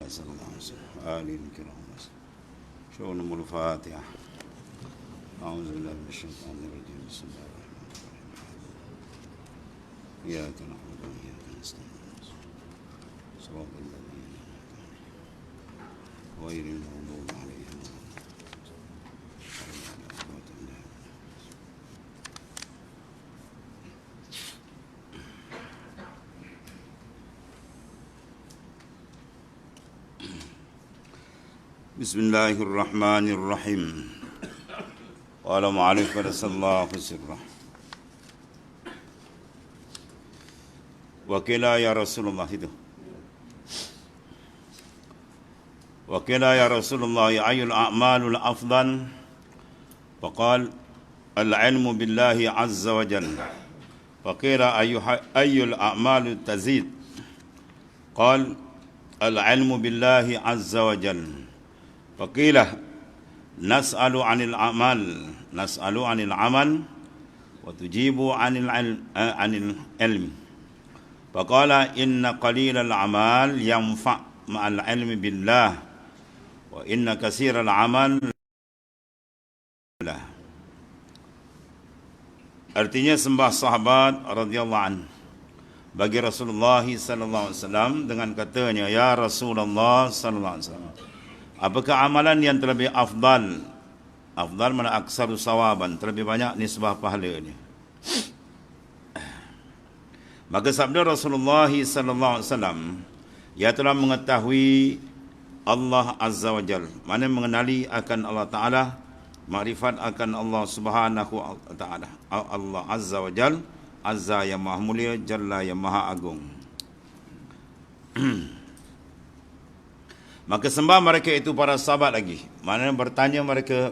صلى الله عليه وسلم آله الكرام شؤون الفاتحة. أعوذ بالله من الشيطان الرجيم. بسم الله الرحمن الرحيم. إياك نعبد وإياك نستعين صراط الذين أنعمت عليهم غير المغضوب عليهم ولا الضالين. بسم الله الرحمن الرحيم. Wala ma'alif wa sallallahu sirrah. Wakila ya Rasulullah itu. Wakila ya Rasulullah ayyul a'malul afdal? Faqal al-ilmu billahi azza wa jalla. Wakila ayyul a'malu tazid? Qal al-ilmu billahi azza wa jalla. Faqila nas'alu 'anil amal wa tujibu 'anil ilm. Faqala inna qalilal amal yanfa' ma'al ilmi billah wa inna katsiral amal la. Artinya sembah sahabat radhiyallahu anhu bagi Rasulullah sallallahu alaihi wasallam dengan katanya, ya Rasulullah sallallahu alaihi wasallam, apakah amalan yang terlebih afdal? Afdal mana aksaru sawaban, terlebih banyak nisbah pahalanya. Maka sabda Rasulullah sallallahu alaihi wasallam, ia telah mengetahui Allah Azza wa Jalla, mana mengenali akan Allah Taala, makrifat akan Allah Subhanahu wa Taala. Allah Azza wa Jalla, Azza yang Maha Mulia, Jalla yang Maha Agung. Maka sembah mereka itu para sahabat lagi. Mana bertanya mereka,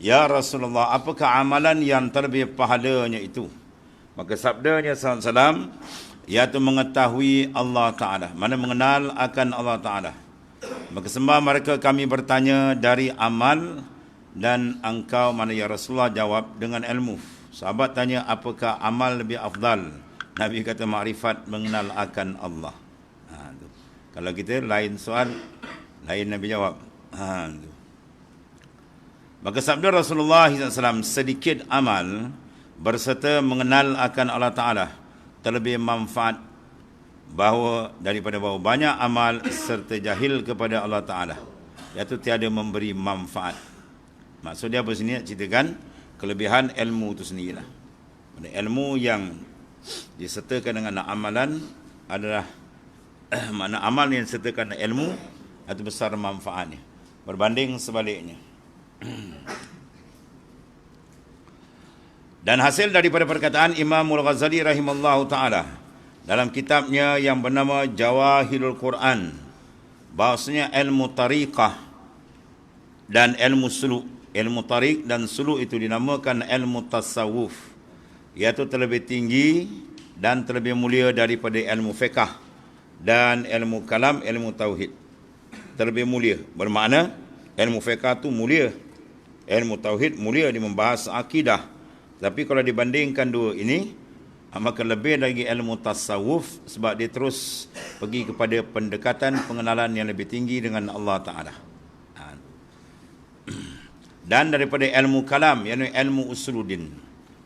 ya Rasulullah, apakah amalan yang terlebih pahalanya itu? Maka sabdanya SAW, iaitu mengetahui Allah Ta'ala, mana mengenal akan Allah Ta'ala. Maka sembah mereka kami bertanya dari amal, dan engkau mana ya Rasulullah jawab dengan ilmu. Sahabat tanya apakah amal lebih afdal? Nabi kata makrifat, mengenal akan Allah. Kalau kita lain soal, lain Nabi jawab. Maka sabda Rasulullah SAW, sedikit amal berserta mengenal akan Allah Ta'ala terlebih manfaat daripada banyak amal serta jahil kepada Allah Ta'ala, iaitu tiada memberi manfaat. Maksudnya apa sini? Ceritakan kelebihan ilmu itu sendirilah. Ilmu yang disertakan dengan amalan adalah makna amal yang disertakan ilmu itu besar manfaatnya berbanding sebaliknya. Dan hasil daripada perkataan Imam Al-Ghazali rahimallahu ta'ala dalam kitabnya yang bernama Jawahirul Quran, bahasanya ilmu tariqah dan ilmu suluk. Ilmu tariq dan suluk itu dinamakan ilmu tasawuf, iaitu terlebih tinggi dan terlebih mulia daripada ilmu fiqh dan ilmu kalam, ilmu tauhid. Terlebih mulia, bermakna ilmu fiqh itu mulia, ilmu tauhid mulia, dia membahas akidah. Tapi kalau dibandingkan dua ini, maka lebih lagi ilmu tasawuf, sebab dia terus pergi kepada pendekatan pengenalan yang lebih tinggi dengan Allah Ta'ala. Dan daripada ilmu kalam, iaitu ilmu usuluddin.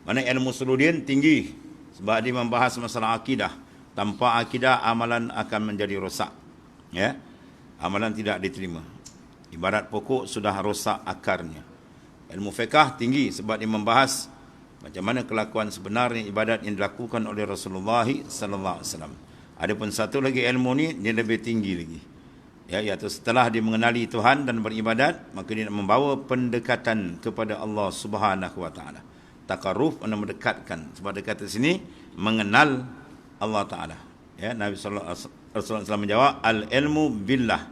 Mana ilmu usuluddin tinggi, sebab dia membahas masalah akidah. Tanpa akidah, amalan akan menjadi rosak. Ya, amalan tidak diterima. Ibarat pokok sudah rosak akarnya. Ilmu fiqh tinggi sebab dia membahas macam mana kelakuan sebenarnya ibadat yang dilakukan oleh Rasulullah sallallahu alaihi wasallam. Adapun satu lagi ilmu ni dia lebih tinggi lagi. Ya, iaitu setelah dia mengenali Tuhan dan beribadat, maka dia membawa pendekatan kepada Allah Subhanahu wa Taala. Taqarruf, mendekatkan. Sebab dia kata sini mengenal Allah Ta'ala. Ya, Nabi sallallahu alaihi wasallam menjawab, al-ilmu billah.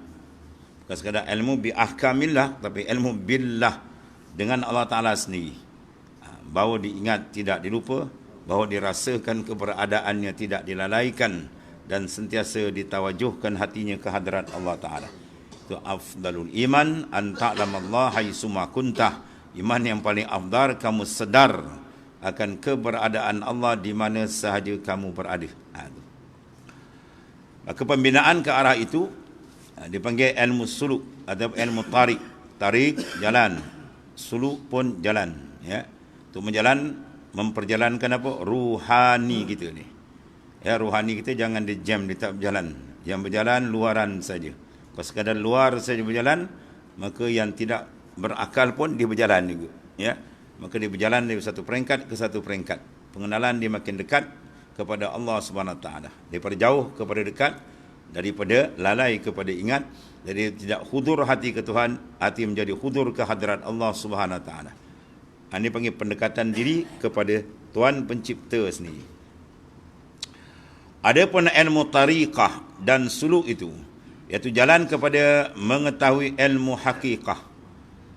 Bukan sekadar ilmu bi ahkamillah, tapi ilmu billah, dengan Allah Ta'ala sendiri. Bahawa diingat, tidak dilupa, bahawa dirasakan keberadaannya, tidak dilalaikan, dan sentiasa ditawajuhkan hatinya ke hadrat Allah Ta'ala. Itu afdalul iman an ta'lamallaha haitsuma kuntah. Iman yang paling afdal, kamu sedar akan keberadaan Allah di mana sahaja kamu berada. Maka pembinaan ke arah itu Dipanggil ilmu suluk atau ilmu tarik. Tarik jalan, suluk pun jalan, ya. Untuk menjalan, memperjalankan apa? Ruhani kita ni. Ya, ruhani kita jangan dijam, dia tak berjalan. Yang berjalan luaran saja. Kalau sekadar luar saja berjalan, maka yang tidak berakal pun dia berjalan juga, ya. Maka dia berjalan dari satu peringkat ke satu peringkat. Pengenalan dia makin dekat kepada Allah Subhanahu Wa Taala. Daripada jauh kepada dekat, daripada lalai kepada ingat, dari tidak hudur hati ke Tuhan, hati menjadi hudur ke hadirat Allah Subhanahu Wa Taala. Ini panggil pendekatan diri kepada Tuhan pencipta sendiri. Adapun ilmu tariqah dan suluk itu, iaitu jalan kepada mengetahui ilmu hakikah.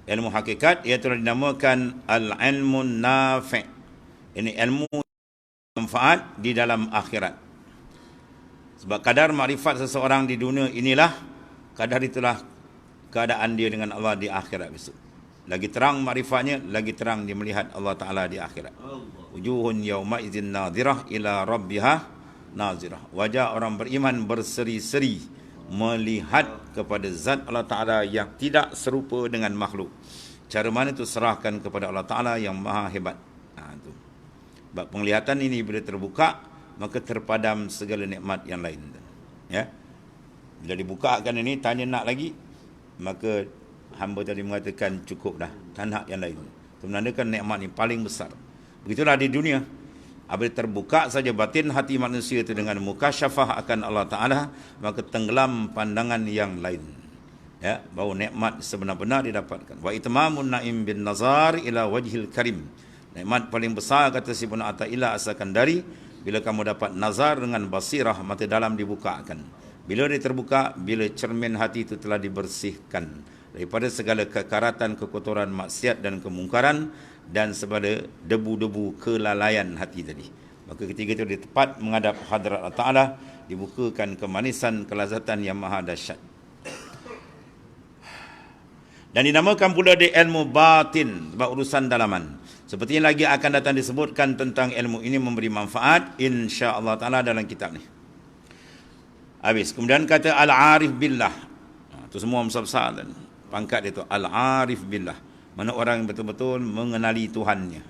Ilmu hakikat iaitu dinamakan al-ilmu nafi'. Ini ilmu manfaat di dalam akhirat. Sebab kadar makrifat seseorang di dunia inilah, kadar itulah keadaan dia dengan Allah di akhirat besok. Lagi terang makrifatnya, lagi terang dia melihat Allah Ta'ala di akhirat. Wujuhun yawma idzin nadhirah ila rabbiha nazirah. Wajah orang beriman berseri-seri melihat kepada zat Allah Ta'ala yang tidak serupa dengan makhluk. Cara mana itu serahkan kepada Allah Ta'ala yang maha hebat. Itu. Sebab penglihatan ini bila terbuka, maka terpadam segala nikmat yang lain. Ya. Bila dibukakan ini, tanya nak lagi, maka hamba tadi mengatakan cukup dah, tak nak yang lain. Itu menandakan nikmat ini paling besar. Begitulah di dunia. Apabila terbuka saja batin hati manusia itu dengan mukasyafah akan Allah Ta'ala, maka tenggelam pandangan yang lain. Ya, bahawa nikmat sebenar-benar didapatkan. Wa itmamun na'im bin nazar ila wajhil karim. Nikmat paling besar, kata si Ibn Athaillah As-Sakandari, bila kamu dapat nazar dengan basirah, mata dalam dibukakan. Bila dia terbuka, bila cermin hati itu telah dibersihkan daripada segala kekaratan, kekotoran, maksiat dan kemungkaran, dan segala debu-debu kelalaian hati tadi. Maka ketika itu dia tepat menghadap hadrat Allah Ta'ala, dibukakan kemanisan, kelazatan yang maha dahsyat. Dan dinamakan pula di ilmu batin, sebab urusan dalaman. Seperti yang lagi akan datang disebutkan tentang ilmu ini memberi manfaat, insya-Allah Ta'ala dalam kitab ni. Habis. Kemudian kata al-arif billah. Itu semua besar-besar. Pangkat dia tu al-arif billah. Mana orang yang betul-betul mengenali Tuhannya.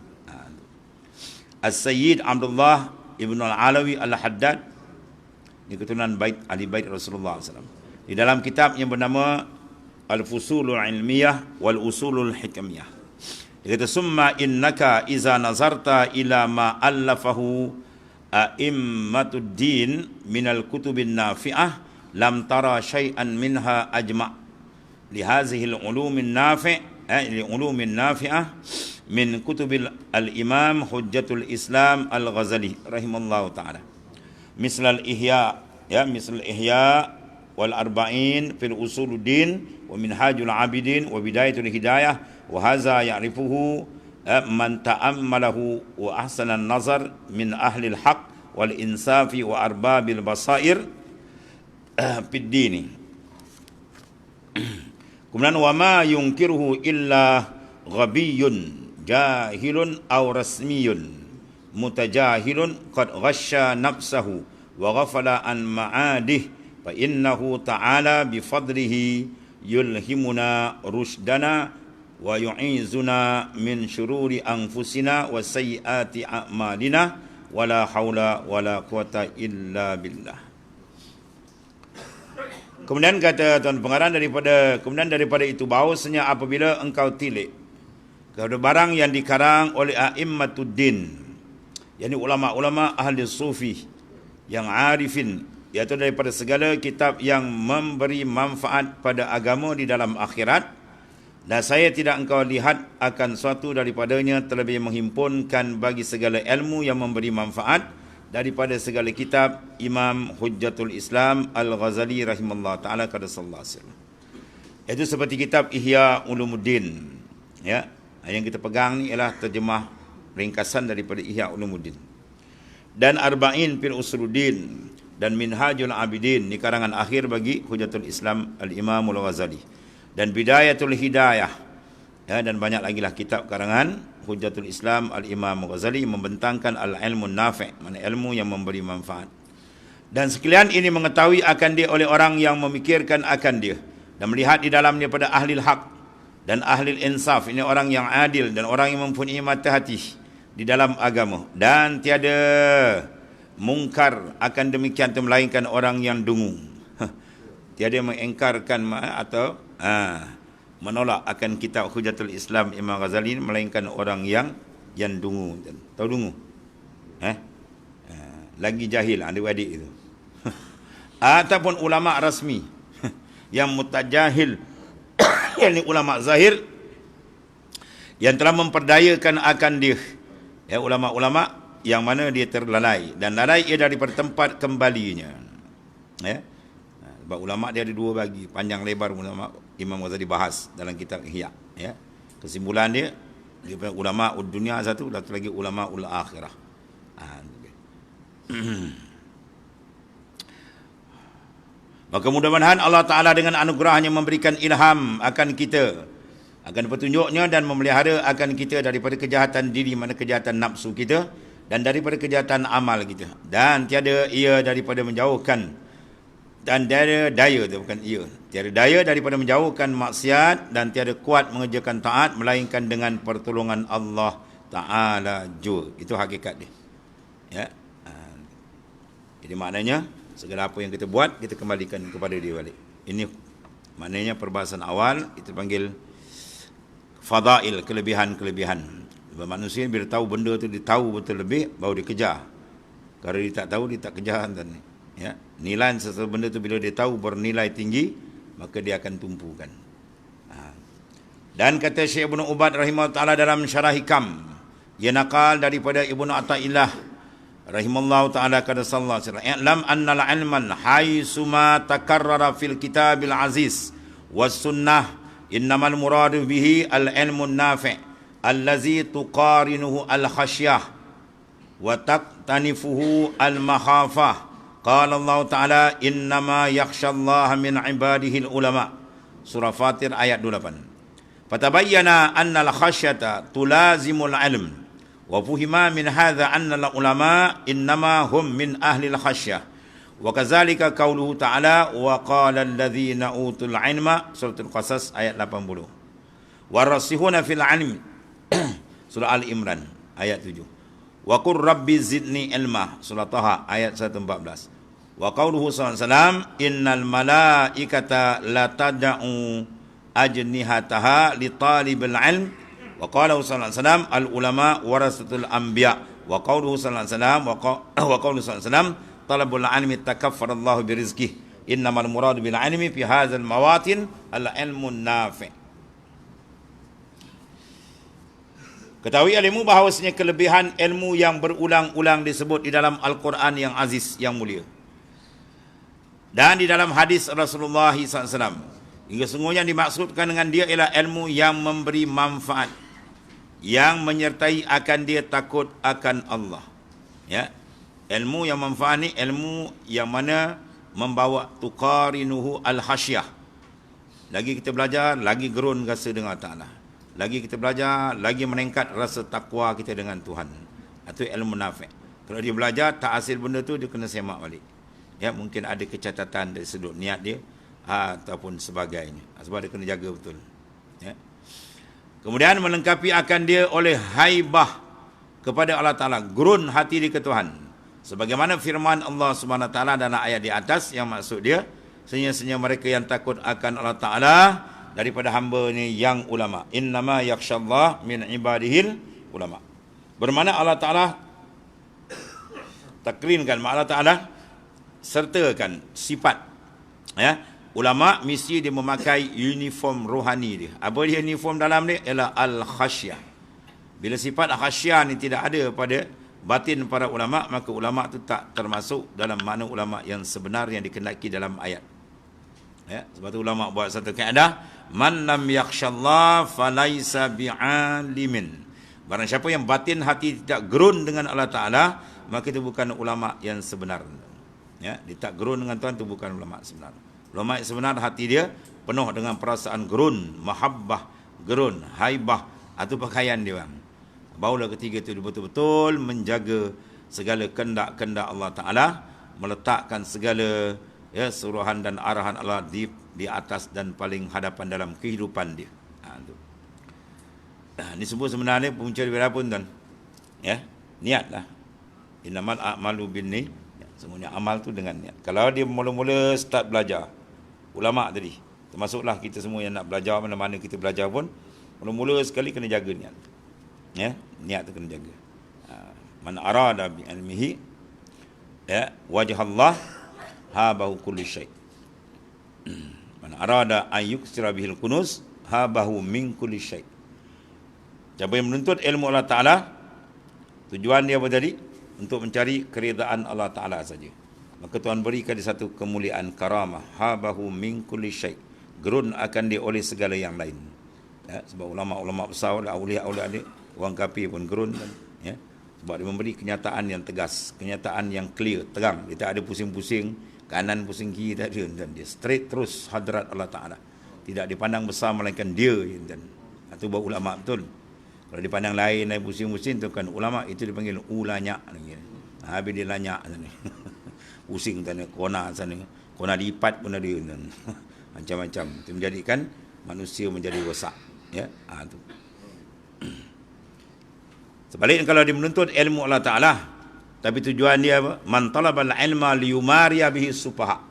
As-Sayyid Abdullah Ibn Al-Alawi Al-Haddad, ini keturunan bait ahli bait Rasulullah SAW. Di dalam kitab yang bernama Al-Fusulul Ilmiyah wal Usulul Hikmiyah, dia kata summa innaka iza nazarta ila ma allafahu a'immatud-din minal kutubin nafi'ah lam tara syai'an minha ajma' li hadhihi al-ulumin nafi' لعلوم النافعة من كتب الإمام حجة الإسلام الغزالي رحمه الله تعالى مثل الإحياء مثل الإحياء والأربعين في الأصول الدين ومنهاج العابدين وبداية الهداية وهذا يعرفه من تأمله وأحسن النظر من أهل الحق والإنصاف وأرباب البصائر في الدين. Kemudian wama yungkiruhu illa ghabiyun jahilun aw rasmiyun mutajahilun qad ghasya nafsahu wa ghafala an ma'adih fa innahu ta'ala bi fadlihi yulhimuna rushdana wa yu'izuna min syururi anfusina wa sayyiati a'malina wala haula wala quwata illa billah. Kemudian kata tuan pengarang daripada itu bahawasanya apabila engkau tilik kepada barang yang dikarang oleh a'immatud-din, yakni ulama-ulama ahli sufi yang arifin, iaitu daripada segala kitab yang memberi manfaat pada agama di dalam akhirat, dan saya tidak engkau lihat akan suatu daripadanya terlebih menghimpunkan bagi segala ilmu yang memberi manfaat daripada segala kitab Imam Hujjatul Islam Al-Ghazali rahimahullah ta'ala kada sallallahu alaihi wasallam. Itu seperti kitab Ihya Ulumuddin, ya. Yang kita pegang ni ialah terjemah ringkasan daripada Ihya Ulumuddin. Dan Arba'in fil Usuluddin dan Minhajul Abidin, ni karangan akhir bagi Hujjatul Islam Al-Imam Al-Ghazali. Dan Bidayatul Hidayah, ya, dan banyak lagi lah kitab karangan Hujjatul Islam Al-Imam Ghazali membentangkan al-ilmu nafi', mana ilmu yang memberi manfaat. Dan sekalian ini mengetahui akan dia oleh orang yang memikirkan akan dia dan melihat di dalamnya pada ahli hak dan ahli insaf. Ini orang yang adil dan orang yang mempunyai mata hati di dalam agama, dan tiada mungkar akan demikian itu melainkan orang yang dungu. Tiada mengingkarkan atau menolak akan kitab Hujatul Islam Imam Ghazali melainkan orang yang dungu. Tahu dungu? Lagi jahil adik-adik itu. Ataupun ulama rasmi yang mutajahil, yakni ulama zahir yang telah memperdayakan akan dia, ya, ulama-ulama yang mana dia terlalai, dan lalai ia daripada tempat kembalinya, ya. Sebab ulama dia ada dua bagi, panjang lebar ulama Imam Ghazali bahas dalam kitab Ihya, ya. Kesimpulan dia ulama dunia satu, satu lagi ulama ul akhirah. Maka mudah-mudahan Allah Ta'ala dengan anugerahnya memberikan ilham akan kita, akan petunjuknya, dan memelihara akan kita daripada kejahatan diri, mana kejahatan nafsu kita, dan daripada kejahatan amal kita. Dan tiada ia daripada menjauhkan, dan tiada daya, tiada daya daripada menjauhkan maksiat, dan tiada kuat mengerjakan taat melainkan dengan pertolongan Allah Ta'ala jua. Itu hakikat dia, ya. Jadi maknanya segala apa yang kita buat, kita kembalikan kepada dia balik. Ini maknanya perbahasan awal, itu panggil fadail, kelebihan-kelebihan. Manusia bila tahu benda tu, dia tahu betul lebih, baru dia kejar. Kalau dia tak tahu, dia tak kejar. Ya. Nilai sesuatu benda tu bila dia tahu bernilai tinggi, maka dia akan tumpukan. Dan kata Syekh Ibn Ubad rahimahullah ta'ala dalam Syarah Hikam, ia nakal daripada Ibn Atta'illah rahimallahu ta'ala kada sallallahu alaihi wasallam, i'lam annal ilman haitsuma takarrara fil kitabil aziz was sunnah innamal muradu bihi al ilmun nafi' allazi tuqarinuhu al khasyah wa taqtanifuhu al makhafah. Qala Allah ta'ala innama yakhshallaha min ibadihi al ulama. Surah Fatir ayat 28. Fatabayyana anna al khasyata tulazimul ilm. Wa fuhima min hadza anna al-ulama innama hum min ahli al-khasyah. Wa kadzalika qauluhu ta'ala wa qala alladhina utul ilma, surah Al-Qasas ayat 80. Warasihuna fil ilmi, surah Al-Imran ayat 7. Wa qur rabbi zidni ilma, surah Taha ayat 114. Wa qauluhu sallallahu alaihi wasallam innal malaikata la tad'u ajnihataha li talibil ilm. Wa qala sallallahu alaihi wasallam al ulama warasatul anbiya. Wa qawluhu sallallahu alaihi wasallam wa qawluhu sallallahu alaihi wasallam talabul ilmi takaffara Allah bi rizqihi. Innamal muradu bil ilmi fi hadzal mawatin al ilmun nafi'. Ketahui ilmu bahawasanya kelebihan ilmu yang berulang-ulang disebut di dalam Al-Quran yang aziz, yang mulia, dan di dalam hadis Rasulullah SAW. Hingga sungguhnya dimaksudkan dengan dia ialah ilmu yang memberi manfaat, yang menyertai akan dia takut akan Allah. Ya, ilmu yang manfaat ni ilmu yang mana membawa tuqarinuhu al-khasyah. Lagi kita belajar, lagi gerun rasa dengan Allah Ta'ala. Lagi kita belajar, lagi meningkat rasa takwa kita dengan Tuhan. Itu ilmu nafi'. Kalau dia belajar tak hasil benda tu, dia kena semak balik. Ya, mungkin ada kecacatan dari sudut niat dia ataupun sebagainya. Sebab dia kena jaga betul. Ya. Kemudian melengkapi akan dia oleh haibah kepada Allah Ta'ala, gurun hati dia ke Tuhan. Sebagaimana firman Allah Subhanahu Wa Ta'ala dalam ayat di atas, yang maksud dia senyap-senyap mereka yang takut akan Allah Ta'ala daripada hamba ni yang ulama. Innama yakhshallah min ibadihil ulama. Bermakna Allah Ta'ala takrinkan, Allah Ta'ala sertakan sifat, ya, ulama mesti dia memakai uniform rohani dia. Apa dia uniform dalam dia? Ialah al-khasyah. Bila sifat al-khasyah ni tidak ada pada batin para ulama, maka ulama tu tak termasuk dalam makna ulama yang sebenar yang dikehendaki dalam ayat. Ya, sebab tu ulama buat satu kaedah, man lam yakhshallah falaisa bi'alimin. Barang siapa yang batin hati tidak gerun dengan Allah Ta'ala, maka itu bukan ulama yang sebenar. Ya, dia tak gerun dengan Tuhan, itu bukan ulama sebenar. Ulama yang sebenar hati dia penuh dengan perasaan gerun, mahabbah, gerun, haibah, atau pakaian dia. Barulah ketiga itu betul-betul menjaga segala kendak-kendak Allah Ta'ala, meletakkan segala suruhan dan arahan Allah di atas dan paling hadapan dalam kehidupan dia. Tu. Ini semua sebenarnya punca daripada apa tuan? Niatlah. Innamal a'malu binniyat. Semuanya amal tu dengan niat. Kalau dia mula-mula start belajar, ulama tadi, termasuklah kita semua yang nak belajar, mana-mana kita belajar pun, mula-mula sekali kena jaga niat. Niat tu kena jaga. Man arada bi ilmihi wajh Allah habahu kulli syai. Man arada an yuksira bihil kunuz habahu min kulli syai. Siapa yang menuntut ilmu Allah Ta'ala, tujuan dia apa tadi? Untuk mencari keridaan Allah Ta'ala saja. Maka Tuhan berikan dia satu kemuliaan karamah. Habahu min kulli syai. Gerun akan dia oleh segala yang lain. Sebab ulama-ulama besar, awliya-awliya dia, orang kafir pun gerun kan. Sebab dia memberi kenyataan yang tegas, kenyataan yang clear, terang. Dia tak ada pusing-pusing, kanan pusing kiri, tak ada. Dan dia straight terus hadrat Allah Ta'ala. Tidak dipandang besar melainkan dia. Itu buat ulama betul. Kalau dipandang lain pusing-pusing tu kan ulama, itu dipanggil ulanyak. Habis dia lanyak sana. Pusing sana, kona sana. Kona lipat pun ada. Macam-macam. Itu menjadikan manusia menjadi rosak. Tu. Sebaliknya kalau dia menuntut ilmu Allah Ta'ala, tapi tujuan dia apa? Man talabal ilma liyumariya bihi sufaha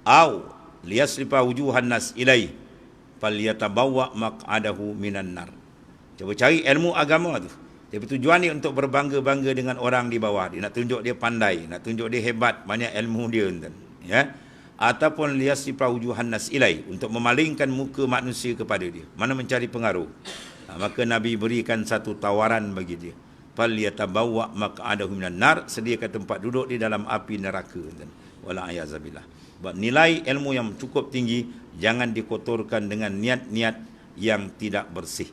au liyasrifa wujuhan nas ilai falyatabawwa maq'adahu minan nar. Cuba cari ilmu agama tu. Tapi tujuan dia untuk berbangga-bangga dengan orang di bawah dia. Nak tunjuk dia pandai, nak tunjuk dia hebat, banyak ilmu dia. Ataupun liyasrifa wujuhan nas ilai, untuk memalingkan muka manusia kepada dia. Mana mencari pengaruh. Maka Nabi berikan satu tawaran bagi dia. Falyatabawwa maq'adahu minan nar, sediakan tempat duduk di dalam api neraka. Wala ayazabillah. Sebab nilai ilmu yang cukup tinggi jangan dikotorkan dengan niat-niat yang tidak bersih.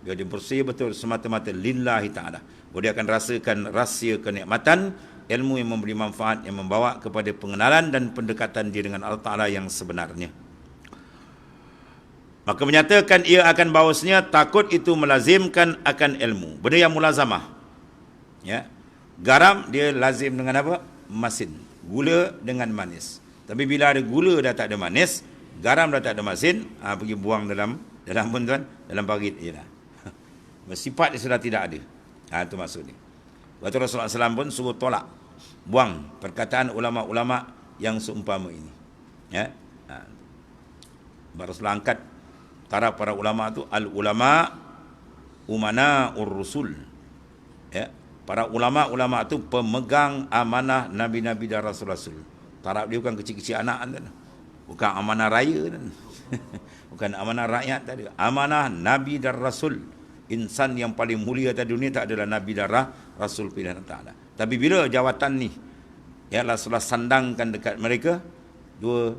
Biar dia bersih betul semata-mata lillahi ta'ala. Dia akan rasakan rahsia kenikmatan ilmu yang memberi manfaat, yang membawa kepada pengenalan dan pendekatan dia dengan Allah Ta'ala yang sebenarnya. Maka menyatakan ia akan bahawasanya takut itu melazimkan akan ilmu. Benda yang mulazamah. Garam dia lazim dengan apa? Masin. Gula dengan manis. Tapi bila ada gula dah tak ada manis, garam dah tak ada masin, pergi buang dalam pun tuan, dalam parit je lah. Sifat dia sudah tidak ada. Itu maksudnya. Waktu Rasulullah SAW pun suruh tolak, buang perkataan ulama-ulama yang seumpama ini. Rasulullah angkat taraf para ulama tu al-ulama umana ur-rusul. Para ulama-ulama tu pemegang amanah nabi-nabi dan rasul-rasul. Taraf dia bukan kecil-kecil anak kan. Bukan amanah raya kan. Bukan amanah rakyat tadi. Amanah nabi dan rasul. Insan yang paling mulia di dunia tak adalah nabi dan rasul pilihan Allah Ta'ala. Tapi bila jawatan ni Rasulullah sandangkan dekat mereka, dua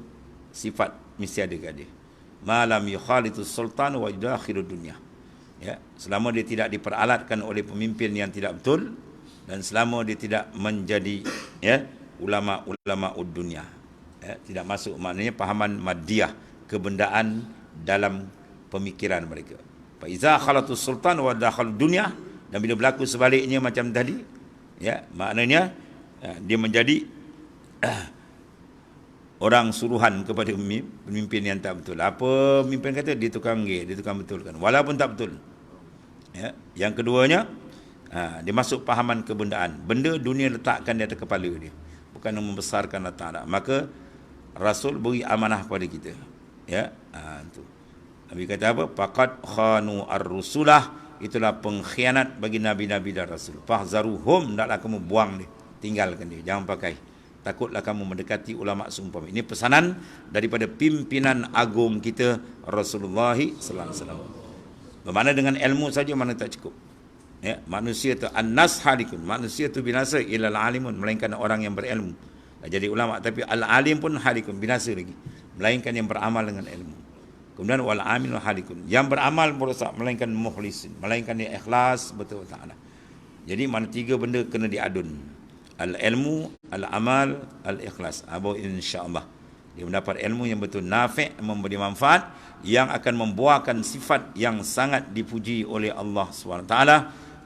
sifat mesti ada kat dia. Malam yukhalitus sultan wa yudakhirud dunya. Selama dia tidak diperalatkan oleh pemimpin yang tidak betul, dan selama dia tidak menjadi ulama-ulama dunia. Tidak masuk, maknanya pahaman madiyah, kebendaan dalam pemikiran mereka. Fa iza khalatus sultan wa dakhalud dunya, dan bila berlaku sebaliknya macam tadi, maknanya dia menjadi orang suruhan kepada pemimpin yang tak betul. Apa pemimpin kata, dia tukang dia tukang betulkan, walaupun tak betul. Yang keduanya, dia masuk pahaman kebendaan. Benda dunia letakkan di atas kepala dia, bukan membesarkan Allah Ta'ala. Maka Rasul beri amanah pada kita. Itu. Nabi kata apa? Faqad khanu ar-rusulah, itulah pengkhianat bagi nabi-nabi dan rasul. Fahzaruhum, hendaklah kamu buang dia, tinggalkan dia, jangan pakai. Takutlah kamu mendekati ulama seumpama. Ini pesanan daripada pimpinan agung kita Rasulullah sallallahu alaihi wasallam. Bermakna dengan ilmu saja mana tak cukup. Manusia tu an-nas halikun, manusia tu binasa, ilal alimun, melainkan orang yang berilmu. Jadi ulama, tapi al-alim pun halikun, binasa lagi, melainkan yang beramal dengan ilmu. Kemudian wal amil halikun, yang beramal merosak, melainkan mukhlisin, melainkan yang ikhlas betul Ta'ala. Jadi mana tiga benda kena diadun: al-ilmu, al-amal, al-ikhlas. InsyaAllah dia mendapat ilmu yang betul nafi', memberi manfaat, yang akan membuahkan sifat yang sangat dipuji oleh Allah SWT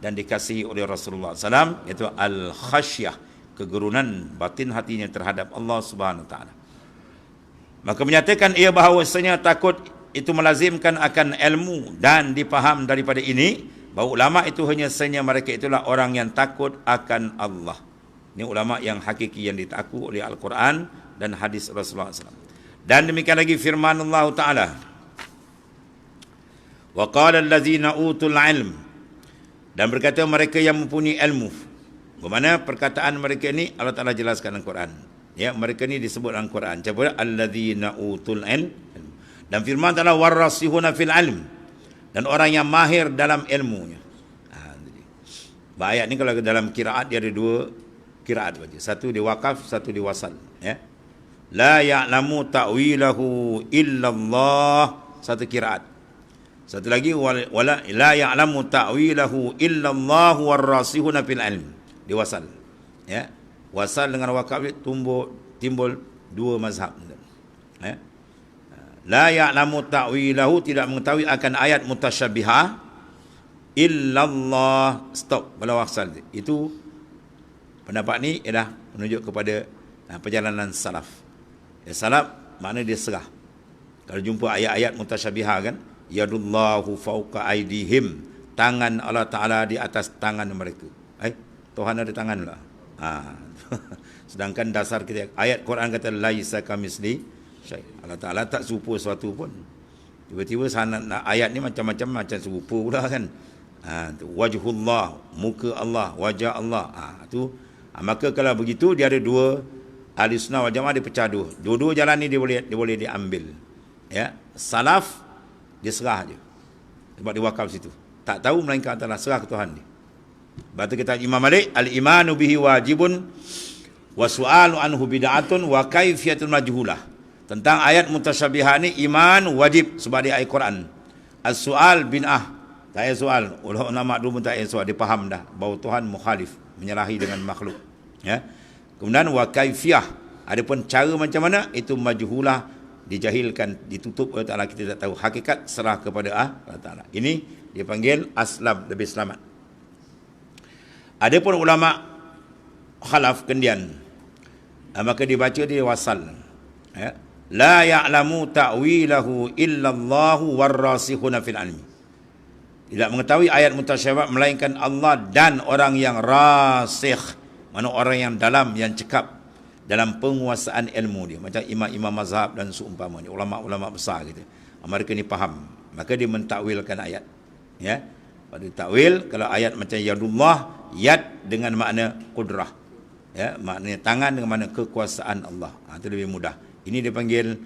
dan dikasihi oleh Rasulullah SAW, iaitu al-khasyah, kegerunan batin hatinya terhadap Allah Subhanahu Wa Taala. Maka menyatakan ia bahawasanya takut itu melazimkan akan ilmu dan dipaham daripada ini, bahawa ulama itu hanya senya mereka itulah orang yang takut akan Allah. Ini ulama yang hakiki yang ditaku oleh Al-Quran dan hadis Rasulullah SAW. Dan demikian lagi firman Allah Ta'ala, wa qala allazina utul ilm, dan berkata mereka yang mempunyai ilmu. Bagaimana perkataan mereka ini Allah Ta'ala jelaskan dalam Quran. Ya, mereka ni disebut dalam Quran. Siapa? Allazina utul ilm. Dan firman Ta'ala warasihuna fil ilm, dan orang yang mahir dalam ilmunya. Ayat ni kalau dalam kiraat dia ada dua kiraat saja. Satu di waqaf, satu di wasal. Ya. La ya'lamu ta'wilahu illallah, satu kiraat. Satu lagi wala la ya'lamu ta'wilahu illallah warasihuna fil ilm, di wasal. Ya. Wasal dengan waqaf timbul dua mazhab. Ya. La ya'lamu ta'wilahu, tidak mengetahui akan ayat mutasyabihah, illallah, stop pada wasal. Itu pendapat ni ialah menunjuk kepada perjalanan salaf. Ya, salaf makna dia serah. Kalau jumpa ayat-ayat mutasyabihah kan, yadullahu fauqa aidihim, tangan Allah Ta'ala di atas tangan mereka. Tuhan ada tangan lah. Sedangkan dasar kita, ayat Quran kata laisa kamisli syai'. Allah Ta'ala tak serupa sesuatu pun. Tiba-tiba ayat ni macam-macam serupa pula kan. Wajhullah, muka Allah, wajah Allah. Maka kalau begitu dia ada dua, ahli sunnah wal jamaah dia pecah dua. Dua-dua jalan ni dia boleh diambil. Ya, salaf dia serah je. Sebab dia wakaf situ. Tak tahu melainkan antara serah ke Tuhan dia. Batu kita Imam Malik, al-imanu bihi wajibun wa su'alu anhu bid'atun wa kaifiyatul majhulah. Tentang ayat mutasyabihah ni iman wajib sebab dia ayat Quran. As-su'al bin'ah, tak payah soal. Ulama dulu pun tak payah soal, dia faham dah bahawa Tuhan mukhalif, menyerahi dengan makhluk. Ya. Kemudian wa kaifiyah, adapun cara macam mana itu majhulah, dijahilkan, ditutup oleh Ta'ala, kita tak tahu. Hakikat serah kepada Allah Ta'ala. Ini dia panggil aslam, lebih selamat. Adapun ulama khalaf kendian, maka dibaca dia wasal. Ya. La ya'lamu ta'wilahu illallahu warrasikhuna fil ilmi. Tidak mengetahui ayat mutasyabih melainkan Allah dan orang yang rasikh, mana orang yang dalam, yang cekap dalam penguasaan ilmu dia, macam imam-imam mazhab dan seumpamanya, ulama-ulama besar gitu. Mereka ni faham, maka dia mentakwilkan ayat. Ya. Pada takwil, kalau ayat macam yadullah, yad dengan makna qudrah. Ya, maknanya tangan dengan makna kekuasaan Allah. Itu lebih mudah. Ini dipanggil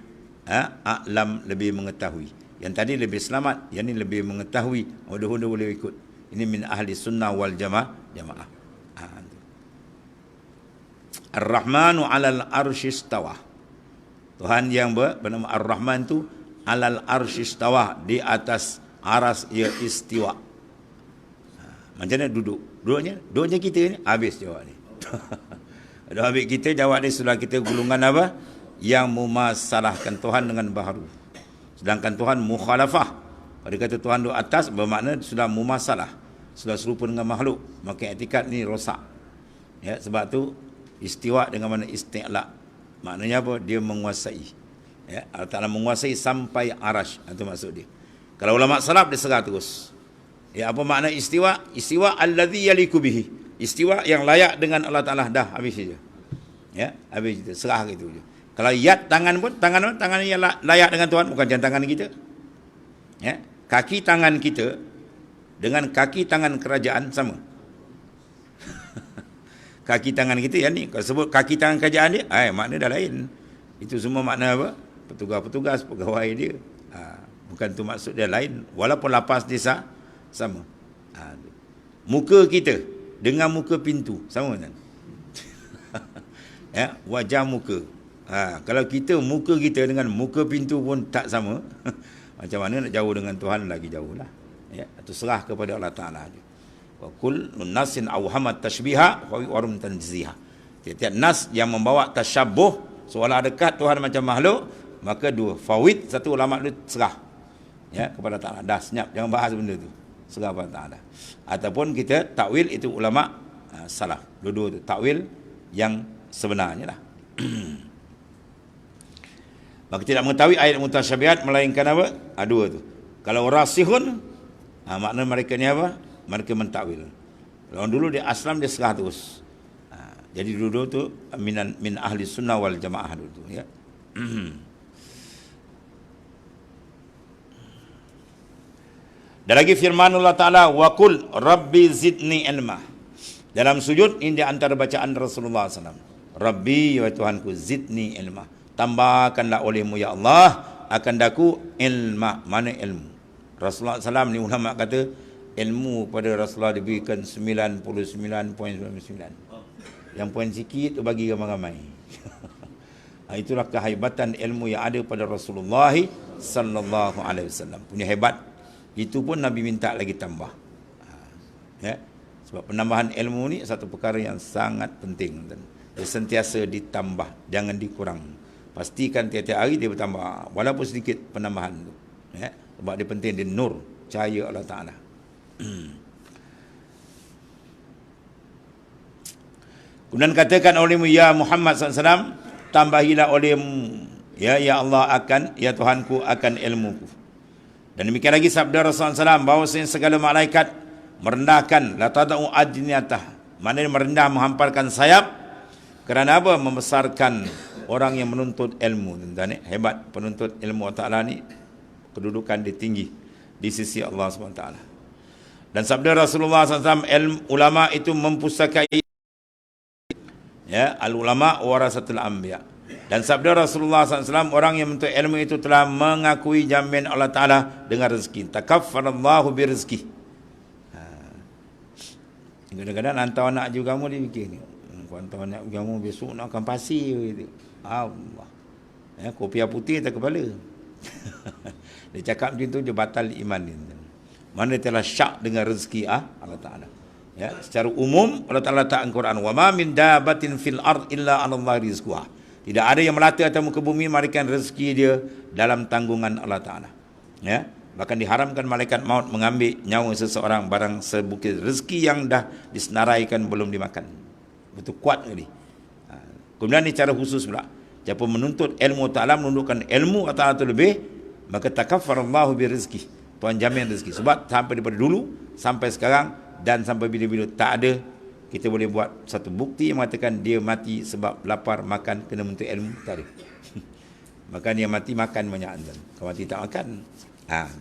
a'lam, lebih mengetahui. Yang tadi lebih selamat, yang ini lebih mengetahui. Mudah-mudahan boleh ikut. Ini min ahli sunnah wal jamaah. Ar-Rahmanu 'alal arsy istawa. Tuhan yang bernama Ar-Rahman tu 'alal arsy istawa, di atas aras ia istiwa. Macam mana duduk? Duduknya kita ni habis jawab ni. Dah habis kita jawab ni, sudah kita gulungan apa? Yang memasalahkan Tuhan dengan baharu. Sedangkan Tuhan mukhalafah. Pada kata Tuhan di atas bermakna sudah mumasalah, sudah serupa dengan makhluk. Maka etikat ni rosak. Ya, sebab tu istiwa dengan mana isti'la. Maknanya apa? Dia menguasai. Ya, Allah Ta'ala menguasai sampai arash. Itu maksud dia. Kalau ulama salaf dia serah terus. Ya, apa makna istiwa? Istiwa allazi yaliku bihi. Istiwa yang layak dengan Allah Ta'ala. Dah, habis saja. Ya, habis itu. Serah gitu je. Kalau yad, tangan pun, tangan yang layak dengan Tuhan, bukan jangan tangan kita. Ya, kaki tangan kita dengan kaki tangan kerajaan sama. Kaki tangan kita yang ni, kalau sebut kaki tangan kerajaan dia, makna dah lain. Itu semua makna apa? Petugas-petugas, pegawai dia. Bukan tu maksud dia, lain. Walaupun lapas dia sama. Muka kita dengan muka pintu sama kan? Ya, wajah muka. Kalau kita muka kita dengan muka pintu pun tak sama, macam mana nak jauh dengan Tuhan? Lagi jauh lah. Ya, itu serah kepada Allah Ta'ala. Wa kul nasin awhamat tashbiha wa warum tanziha. Tiap-tiap nas yang membawa tasyabuh, seolah dekat Tuhan macam makhluk, maka dua fawid, satu ulama itu serah ya kepada Ta'ala. Dah senyap, jangan bahas benda tu, serah kepada Ta'ala. Ataupun kita takwil, itu ulama salaf. Dua-dua tu takwil yang sebenarnya lah. Maka tidak mengetahui ayat mutasyabihat melainkan apa? Dua tu. Kalau rasihun, makna mereka ni apa? Mereka mentakwil. Kalau dulu dia aslam dia 100. Jadi dulu tu min ahli sunnah wal jamaah dulu tu, ya. Dan lagi firman Allah Ta'ala, wa qul rabbi zidni ilma. Dalam sujud ini di antara bacaan Rasulullah SAW. Rabbi, ya Tuhanku, zidni ilma. Tambahkanlah olehmu ya Allah akan daku ilma. Mana ilmu? Rasulullah SAW ni ulama kata ilmu pada Rasulullah diberikan 99.99. Yang poin sikit tu bagi ramai-ramai. Itulah kehebatan ilmu yang ada pada Rasulullah sallallahu alaihi wasallam. Punya hebat. Itu pun Nabi minta lagi tambah. Ya. Sebab penambahan ilmu ni satu perkara yang sangat penting dan dia sentiasa ditambah, jangan dikurang. Pastikan tiap-tiap hari dia bertambah walaupun sedikit penambahan tu. Ya. Sebab dia penting, dia nur, cahaya Allah Taala. Kemudian katakan olehmu ya Muhammad SAW, tambahilah olehmu ya Allah akan, ya Tuhanku akan ilmuku. Dan demikian lagi sabda Rasulullah SAW, bahawasanya segala malaikat merendahkan, la tada'u adniyatah, maknanya merendah, menghamparkan sayap. Kerana apa? Membesarkan orang yang menuntut ilmu. Dan hebat penuntut ilmu Allah Ta'ala ni, kedudukan dia tinggi di sisi Allah SWT. Dan sabda Rasulullah SAW, ulama itu mempustakai, ya, al-ulama warasatul anbiya. Dan sabda Rasulullah SAW, orang yang menuntut ilmu itu telah mengakui jaminan Allah Ta'ala dengan rezeki. Takaffarallahu birizki. Kadang-kadang hantar anak juga kamu dia fikir ni, hantar anak kamu besok nak akan pasir gitu. Allah. Ya, kopiah putih atas kepala. Dia cakap macam tu, dia batal iman dia. Mana telah syak dengan rezeki Allah Ta'ala. Ya, secara umum Allah Ta'ala letak Al-Quran, wa ma min dabatin fil ard illa 'ala Allah rizquha. Tidak ada yang melata atas muka bumi melainkan rezeki dia dalam tanggungan Allah Ta'ala. Ya, bahkan diharamkan malaikat maut mengambil nyawa seseorang barang sebukit rezeki yang dah disenaraikan belum dimakan. Betul kuat tadi. Kemudian ni cara khusus pula. Siapa menuntut ilmu Ta'ala, menundukkan ilmu Ta'ala itu lebih, maka takaffarallahu birizki. Tuhan jamin rezeki. Sebab sampai daripada dulu sampai sekarang dan sampai bila-bila tak ada, kita boleh buat satu bukti yang mengatakan dia mati sebab lapar, makan, kena menuntut ilmu. Tak ada. Maka dia mati makan banyak. Kalau mati tak makan,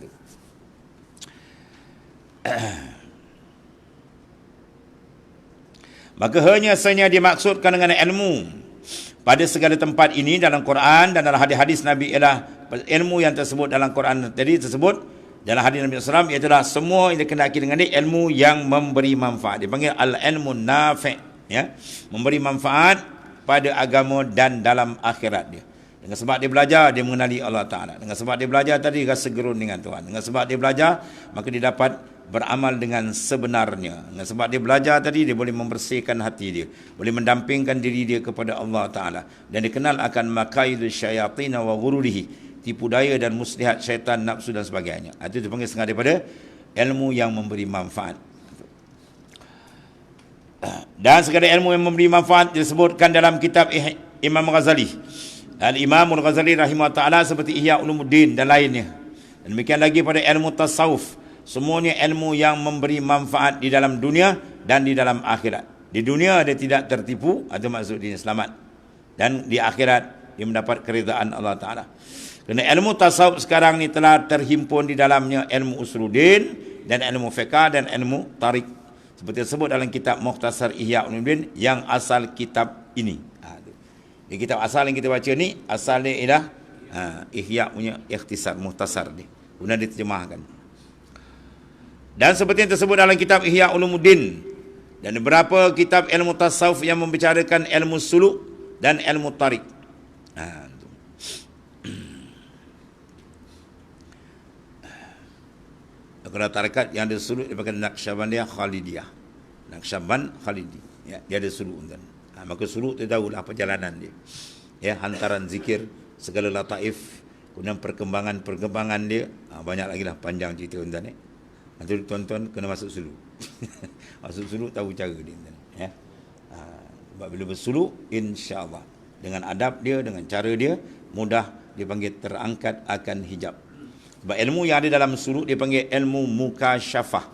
tu. Maka hanya sahaja dimaksudkan dengan ilmu pada segala tempat ini dalam Quran dan dalam hadis-hadis Nabi ialah ilmu yang tersebut dalam Quran tadi tersebut dalam hadis Nabi SAW, iaitulah semua yang dikenaki dengan dia ilmu yang memberi manfaat. Dipanggil al-ilmu nafi', ya, memberi manfaat pada agama dan dalam akhirat dia. Dengan sebab dia belajar, dia mengenali Allah Ta'ala. Dengan sebab dia belajar tadi, rasa gerun dengan Tuhan. Dengan sebab dia belajar, maka dia dapat beramal dengan sebenarnya. Dengan sebab dia belajar tadi, dia boleh membersihkan hati dia, boleh mendampingkan diri dia kepada Allah Ta'ala. Dan dikenal akan makaidu syayatin wa ghururihi, tipu daya dan muslihat syaitan, nafsu dan sebagainya. Itu dipanggil setengah daripada ilmu yang memberi manfaat. Dan segala ilmu yang memberi manfaat disebutkan dalam kitab Imam Ghazali, Al-Imam Al-Ghazali rahimahullah ta'ala, seperti Ihya Ulumuddin dan lainnya. Dan demikian lagi pada ilmu tasawuf. Semuanya ilmu yang memberi manfaat di dalam dunia dan di dalam akhirat. Di dunia dia tidak tertipu, itu maksud dia selamat. Dan di akhirat dia mendapat keridaan Allah Ta'ala. Kerana ilmu tasawuf sekarang ni telah terhimpun di dalamnya ilmu usuluddin dan ilmu fiqh dan ilmu tarik. Seperti disebut dalam kitab Mukhtasar Ihya Ulumuddin yang asal kitab ini. Di kitab asal yang kita baca ni, asalnya ialah Ihya punya ikhtisar, mukhtasar ni. Kemudian diterjemahkan. Dan seperti yang tersebut dalam kitab Ihya Ulumuddin dan beberapa kitab ilmu tasawuf yang membicarakan ilmu suluk dan ilmu tarik. Kalau tarekat yang ada suluk dia pakai Naqsyabandiyah Khalidiyah. Naqsyaband Khalidi. Ya, dia ada suluk. Maka suluk tu tahulah perjalanan dia. Ya, hantaran zikir, segala lataif, kemudian perkembangan dia. Banyak lagi lah, panjang cerita tuan-tuan. Nanti tuan-tuan kena masuk suluk. Masuk suluk tahu cara dia. Ya. Sebab bila bersuluk, insya-Allah dengan adab dia, dengan cara dia, mudah dipanggil terangkat akan hijab. Sebab ilmu yang ada dalam suluk dipanggil ilmu mukasyafah.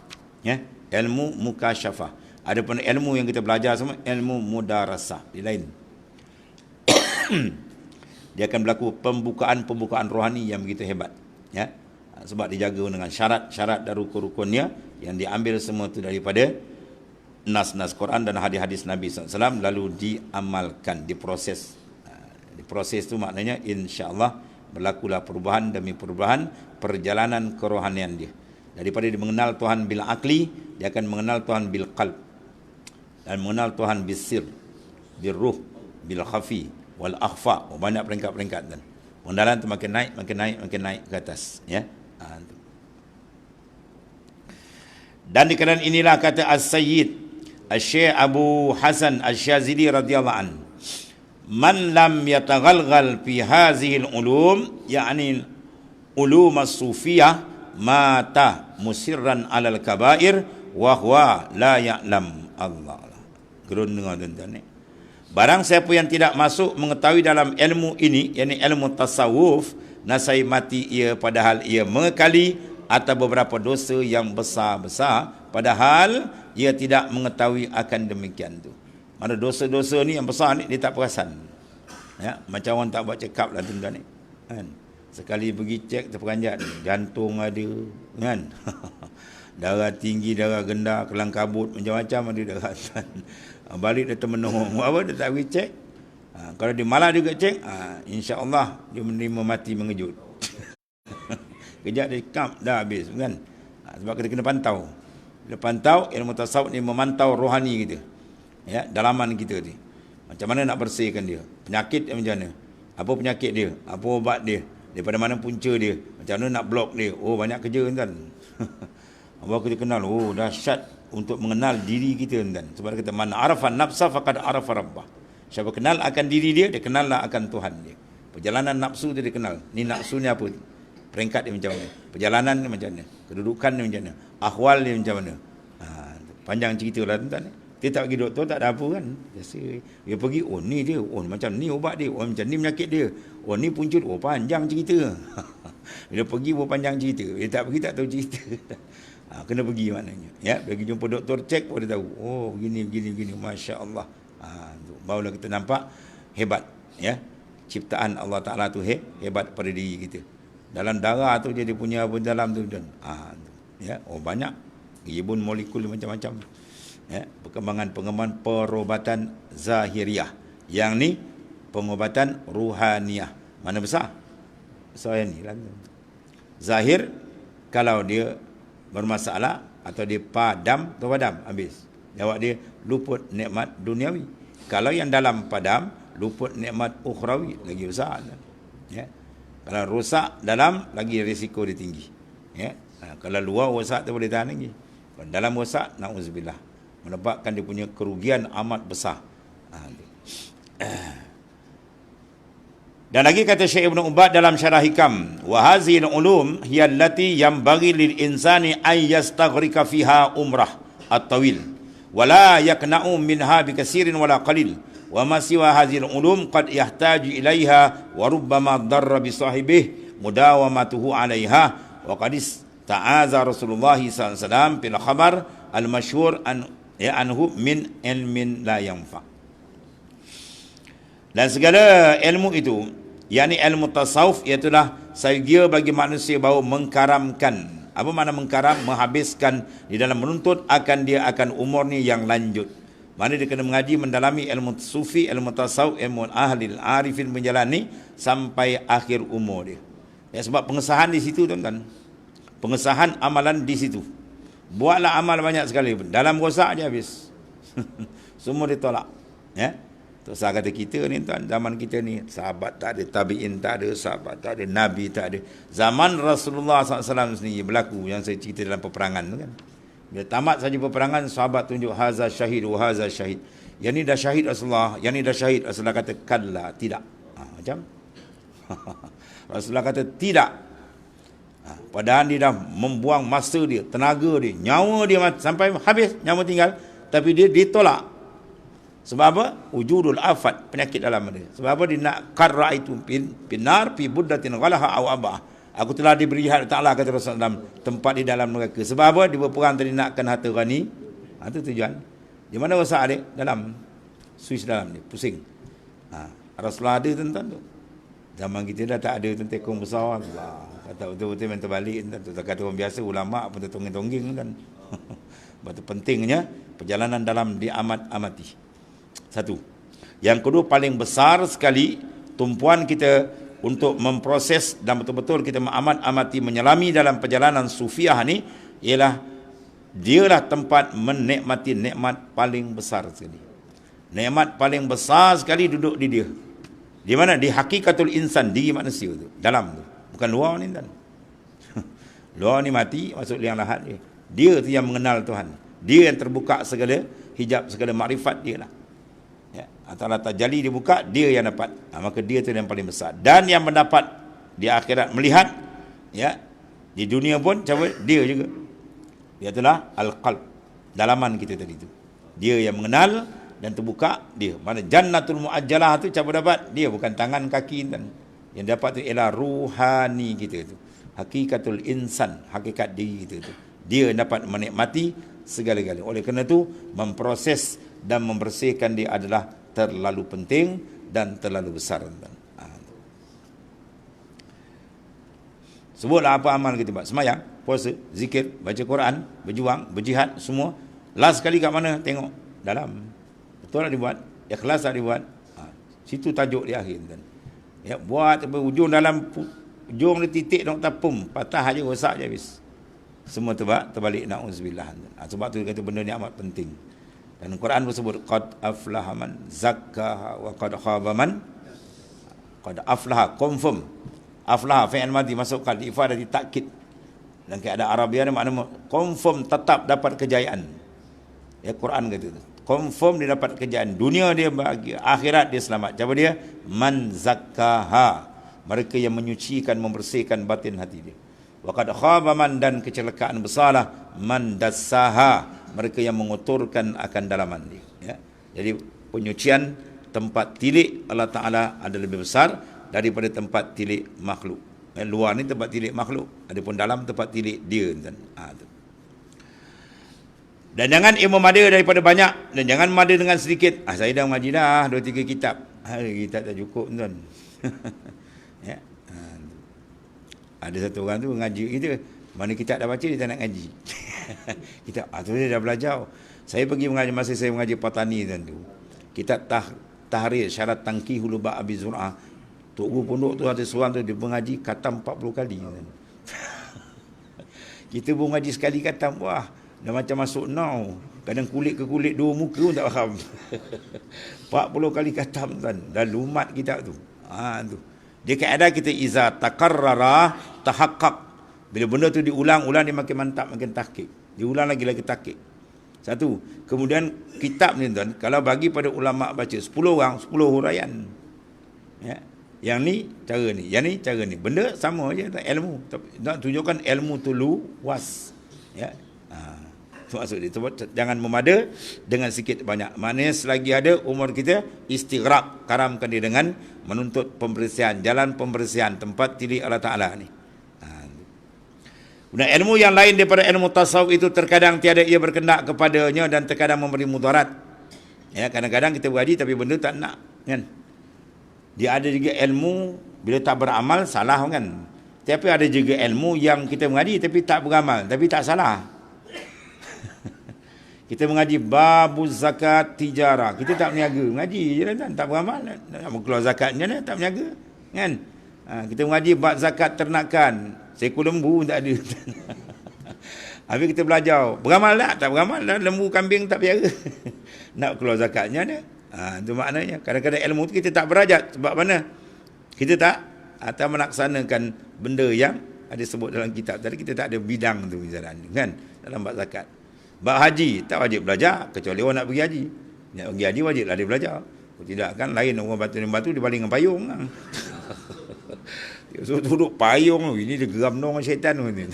Ya, ilmu mukasyafah. Adapun ilmu yang kita belajar semua ilmu mudarasah, dia lain. Dia akan berlaku pembukaan rohani yang begitu hebat, ya. Sebab dijaga dengan syarat-syarat dan rukun-rukunnya yang diambil semua itu daripada nas-nas Quran dan hadis-hadis Nabi SAW, lalu diamalkan, diproses. Diproses itu maknanya insya-Allah berlakulah perubahan demi perubahan perjalanan kerohanian dia. Daripada dia mengenal Tuhan bil akli, dia akan mengenal Tuhan bil qalb, dan mengenal Tuhan bil sir, bil ruh, bil khafi wal akhfa. Banyak peringkat-peringkat dan pengenalan itu makin naik ke atas, ya. Dan di keadaan inilah kata As-Sayyid Asy-Syaikh Abu Hasan Asy-Syazili radhiyallahu an, man lam yataghalghal fi hadhihi al-ulum, yani ulum as-sufiyah, mata musirran 'alal kabair wa huwa la ya'lam. Allah. Gerun dengar tuan-tuan ni. Barang siapa yang tidak masuk mengetahui dalam ilmu ini, yakni ilmu tasawuf, nasai mati ia padahal ia mengekali atau beberapa dosa yang besar-besar, padahal ia tidak mengetahui akan demikian tu. Mana dosa-dosa ni yang besar ni dia tak perasan. Ya, macam orang tak buat check up lah tuan-tuan ni. Kan? Sekali pergi cek terperanjat, jantung ada, kan? Darah tinggi, darah rendah, kelang kabut, macam-macam ada darah. Balik dia termenung. Apa dia tak pergi cek? Kalau dia malah juga cek, insya-Allah dia menerima mati mengejut. Kejap dia kam dah habis, kan? Sebab kita kena pantau. Bila pantau, ilmu tasawuf ni memantau rohani kita. Ya, dalaman kita ni. Macam mana nak bersihkan dia? Penyakit dia macam mana? Apa penyakit dia? Apa obat dia? Daripada mana punca dia? Macam mana nak blok dia? Oh, banyak kerja kan. Baru kita kenal, oh dahsyat untuk mengenal diri kita kan. Sebab kita man arafa nafsa faqad arafa rabbah. Siapa kenal akan diri dia, dia kenallah akan Tuhan dia. Perjalanan nafsu dia kenal. Ni nafsu ni apa? Peringkat dia macam mana? Perjalanan dia macam mana? Kedudukan dia macam mana? Ahwal dia macam mana? Panjang cerita lah tuan-tuan. Dia tak pergi doktor, tak ada apa kan. Biasa dia pergi, oh ni dia, oh macam ni obat dia, oh macam ni penyakit dia, oh ni puncut, oh panjang cerita. Bila pergi pun panjang cerita. Dia tak pergi tak tahu cerita. Kena pergi maknanya. Ya, pergi jumpa doktor, cek pun dia tahu. Oh begini, masya-Allah. Barulah kita nampak hebat, ya. Ciptaan Allah Taala tu hebat pada diri kita. Dalam darah tu dia punya apa dalam tu dan ya, oh banyak ribun molekul macam-macam. Ya, pengembangan perubatan zahiriah. Yang ni pengobatan ruhaniyah. Mana besar? Besar yang ni lah. Zahir kalau dia bermasalah atau dia padam, habis. Jawab dia luput nikmat duniawi. Kalau yang dalam padam, luput nikmat ukhrawi, lagi besar. Ya. Kalau rosak dalam, lagi risiko dia tinggi. Ya. Kalau luar rosak tu boleh tahan lagi. Kalau dalam rosak, na'udzubillah, menyebabkan dia punya kerugian amat besar. Dan lagi kata Syekh Ibn Ubad dalam Syarah Hikam, wa hazil ulum hiya allati yanbaghi lil insani ay yastaghrika fiha umrah at-tawil wa la yaqna'u minha bikasirin wala qalil wa ma siwa hazil ulum qad yahtaju ilaiha wa rubbama darra bi sahibihi mudawamatuhu 'alaiha wa qad ta'aza Rasulullah sallallahu alaihi wasallam bil khabar al-masyhur anhu min ilmin la yanfa. Dan segala ilmu itu, yakni ilmu tasawuf, iaitulah sahaja bagi manusia bahawa mengkaramkan. Apa makna mengkaram? Menghabiskan di dalam menuntut akan dia akan umur ni yang lanjut. Mana dia kena mengaji, mendalami ilmu sufi, ilmu tasawuf, ilmu ahli arifin menjalani sampai akhir umur dia. Ya, sebab pengesahan di situ tuan-tuan. Pengesahan amalan di situ. Buatlah amal banyak sekali, dalam rosak dia habis. Semua ditolak. Ya. Tu saya kata kita ni tuan, zaman kita ni sahabat tak ada, tabi'in tak ada, sahabat tak ada, nabi tak ada. Zaman Rasulullah SAW sendiri berlaku yang saya cerita dalam peperangan tu kan. Bila tamat saja peperangan, sahabat tunjuk haza syahid wa haza syahid. Yang ni dah syahid Rasulullah, yang ni dah syahid. Rasulullah kata kalla, tidak. Macam Rasulullah kata tidak. Padahal dia dah membuang masa dia, tenaga dia, nyawa dia sampai habis, nyawa tinggal, tapi dia ditolak. Sebab apa? Wujudul afat, penyakit dalam dia. Sebab apa? Dia nak qarra'aitu pinar fi buddatin ghalaha aw abah. Aku telah diberi Ta'ala, kata Rasulullah SAW, tempat di dalam neraka. Sebab apa? Dia berperang tadi nakkan harta ghani. Itu tujuan. Di mana rosak dia? Dalam. Suis dalam dia. Pusing. Rasulullah ada tuan-tuan tu. Zaman kita dah tak ada tekong besar. Allah. Kata betul-betul main terbalik. Tak kata orang biasa, ulama' pun tertongging-tongging kan. Betul pentingnya perjalanan dalam diamat-amati. Satu. Yang kedua, paling besar sekali tumpuan kita untuk memproses dan betul-betul kita mengamat-amati, menyelami dalam perjalanan sufiah ni, ialah dialah tempat menikmati nikmat paling besar sekali. Nikmat paling besar sekali duduk di dia. Di mana? Di hakikatul insan, diri manusia tu, dalam tu. Bukan luar ni kan. Luar ni mati, masuk liang lahat dia. Dia tu yang mengenal Tuhan. Dia yang terbuka segala hijab, segala makrifat dia lah. Antara tajalli dibuka, dia yang dapat. Maka dia tu yang paling besar. Dan yang mendapat di akhirat melihat, di dunia pun coba dia juga. Dia itulah al-qalb, dalaman kita tadi tu. Dia yang mengenal dan terbuka dia. Mana jannatul muajjalah tu coba dapat, dia bukan tangan kaki dan yang dapat tu ialah ruhani kita tu. Hakikatul insan, hakikat diri kita tu. Dia yang dapat menikmati segala-galanya. Oleh kerana tu memproses dan membersihkan dia adalah terlalu penting dan terlalu besar. Sebutlah apa amal kita buat. Semayang, puasa, zikir, baca Quran, berjuang, berjihad, semua. Last sekali kat mana? Tengok dalam. Betul tak dibuat? Ikhlas tak dibuat? Situ tajuk di akhir. Buat ujung dalam, ujung dia titik nak tapum, patah aja, rosak je habis. Semua terbalik, na'udzubillah. Sebab tu kata benda ni amat penting. Dan Al-Quran bersebut qad aflaha man zakkaha wa qad khaba man. Qad aflaha, confirm. Aflaha fi'il madhi masuk qad, ifadah ditakkid. Dan keadaan Arabia ni makna confirm, tetap dapat kejayaan. Quran kata tu. Confirm dia dapat kejayaan. Dunia dia bahagia, akhirat dia selamat. Siapa dia? Man zakkaha. Mereka yang menyucikan, membersihkan batin hati dia. Wa qad khaba man, dan kecelakaan besarlah man dassaha. Mereka yang mengotorkan akan dalaman dia. Jadi penyucian tempat tilik Allah Ta'ala ada lebih besar daripada tempat tilik makhluk. Luar ni tempat tilik makhluk, adapun dalam tempat tilik dia. Dan jangan ilmu mada daripada banyak, dan jangan mada dengan sedikit. Saya dah mengaji dah 2-3 kitab. Kitab tak cukup tuan. Ada satu orang tu mengaji kita, mana kitab dah baca dia tak nak ngaji. Kitab tu dia dah belajar. Saya pergi mengaji, masa saya mengaji Patani tu, kitab tahrir syarat tangkihul ba abi zur'ah. Tok guru pondok tu ada seorang tu dia mengaji khatam 40 kali. Kita pun mengaji sekali khatam, wah, dah macam masuk now. Kadang kulit ke kulit, dua muka pun tak faham. 40 kali khatam tuan. Dah lumat kitab tu. Tu. Dia keadaan kita iza takarrara tahaqqaq. Bila benda tu diulang-ulang, dia makin mantap, makin tahqiq. Diulang lagi tahqiq. Satu. Kemudian kitab ni tuan, kalau bagi pada ulama baca 10 orang, 10 huraian. Yang ni cara ni, yang ni cara ni. Benda sama je, ilmu. Nak tunjukkan ilmu tu luas. Itu maksud dia. Jangan memada dengan sikit banyak. Maknanya selagi ada umur kita, istighraq, karamkan dia dengan menuntut pembersihan, jalan pembersihan tempat tilik Allah Ta'ala ni. Dan ilmu yang lain daripada ilmu tasawuf itu terkadang tiada ia berkendak kepadanya dan terkadang memberi mudarat. Kadang-kadang kita berhaji tapi benda tak nak, kan? Dia ada juga ilmu bila tak beramal salah, kan? Tapi ada juga ilmu yang kita mengaji tapi tak beramal, tapi tak salah. Kita mengaji babuz zakat tijarah, kita tak berniaga, mengaji je kan, tak beramal, nak keluar zakatnya tak berniaga, kan? Kita mengaji bab zakat ternakan, seekor lembu tak ada. Habis kita belajar, beramal tak beramal, lembu kambing tak piara. Nak keluar zakatnya dia. Itu maknanya kadang-kadang ilmu tu kita tak berajat. Sebab mana? Kita tak atau melaksanakan benda yang ada sebut dalam kitab tadi. Kita tak ada bidang tu misalnya, kan, dalam bab zakat. Bab haji tak wajib belajar kecuali orang nak pergi haji. Nak pergi haji wajiblah dia belajar. Kalau tidak kan lain orang batu dia baling dengan payung. So duduk payung, ini dia geram dengan syaitan ni.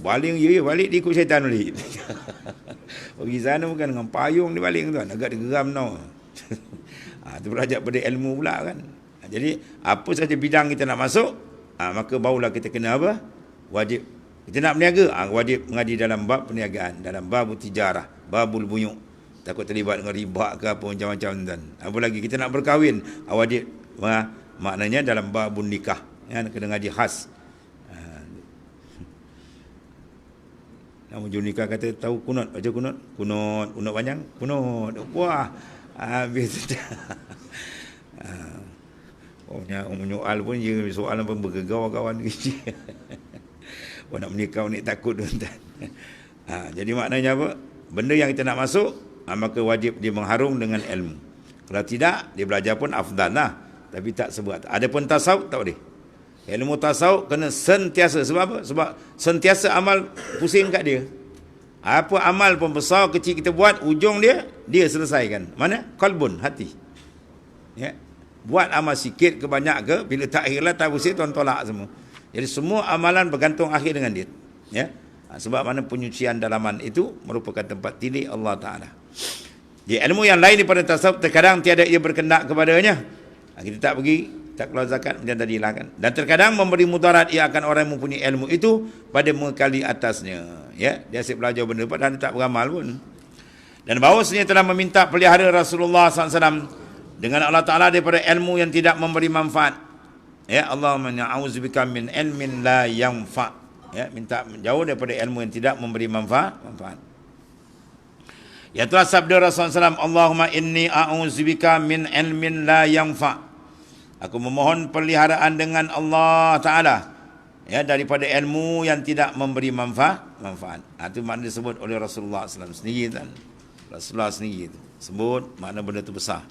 Baling ya balik dia ikut syaitan balik. Pergi sana bukan dengan payung dia baling tuan, agak dia geram no. Itu belajar pada ilmu pula kan. Jadi apa saja bidang kita nak masuk, maka barulah kita kena apa? Wajib. Kita nak berniaga, wajib mengaji dalam bab perniagaan, dalam bab tijarah, babul buyuk. Takut terlibat dengan riba ke apa macam-macam tuan. Apa lagi kita nak berkahwin, wajib maknanya dalam babun nikah, kan, kena ngaji khas. Nama junikah kata tahu kunut, baca kunut, kunut panjang, kunut. Wah, habis dah. Orang menyoal pun dia soalan pun bergegau kawan kecil. Orang nak menikah ni takut tuan-tuan. Jadi maknanya apa? Benda yang kita nak masuk, maka wajib dia mengharung dengan ilmu. Kalau tidak, dia belajar pun afdal lah. Tapi tak sebut. Ada pun tasawuf tak boleh. Ilmu tasawuf kena sentiasa. Sebab apa? Sebab sentiasa amal pusing kat dia. Apa amal pun besar kecil kita buat, ujung dia selesaikan. Mana? Qalbun, hati. Ya. Buat amal sikit ke banyak ke, bila tak akhirlah tak pusing, tuan tolak semua. Jadi semua amalan bergantung akhir dengan dia. Ya. Sebab mana penyucian dalaman itu merupakan tempat tilik Allah Ta'ala. Di ilmu yang lain daripada tasawuf, terkadang tiada ia berkendak kepadanya. Kita tak pergi, tak keluar zakat macam tadi lah kan. Dan terkadang memberi mudarat ia akan orang yang mempunyai ilmu itu pada mengkali atasnya. Ya, dia asyik belajar benda padahal dia tak beramal pun. Dan bahawasanya telah meminta pelihara Rasulullah SAW dengan Allah Ta'ala daripada ilmu yang tidak memberi manfaat. Ya, Allahumma na'udzubika min ilmin la yanfa'. Ya, minta jauh daripada ilmu yang tidak memberi manfaat. Ya, itulah sabda Rasulullah SAW, Allahumma inni a'udzubika min ilmin la yanfa'. Aku memohon peliharaan dengan Allah Ta'ala, ya, daripada ilmu yang tidak memberi manfaat. Itu makna disebut oleh Rasulullah SAW sendiri kan. Rasulullah sendiri itu sebut makna benda itu besar.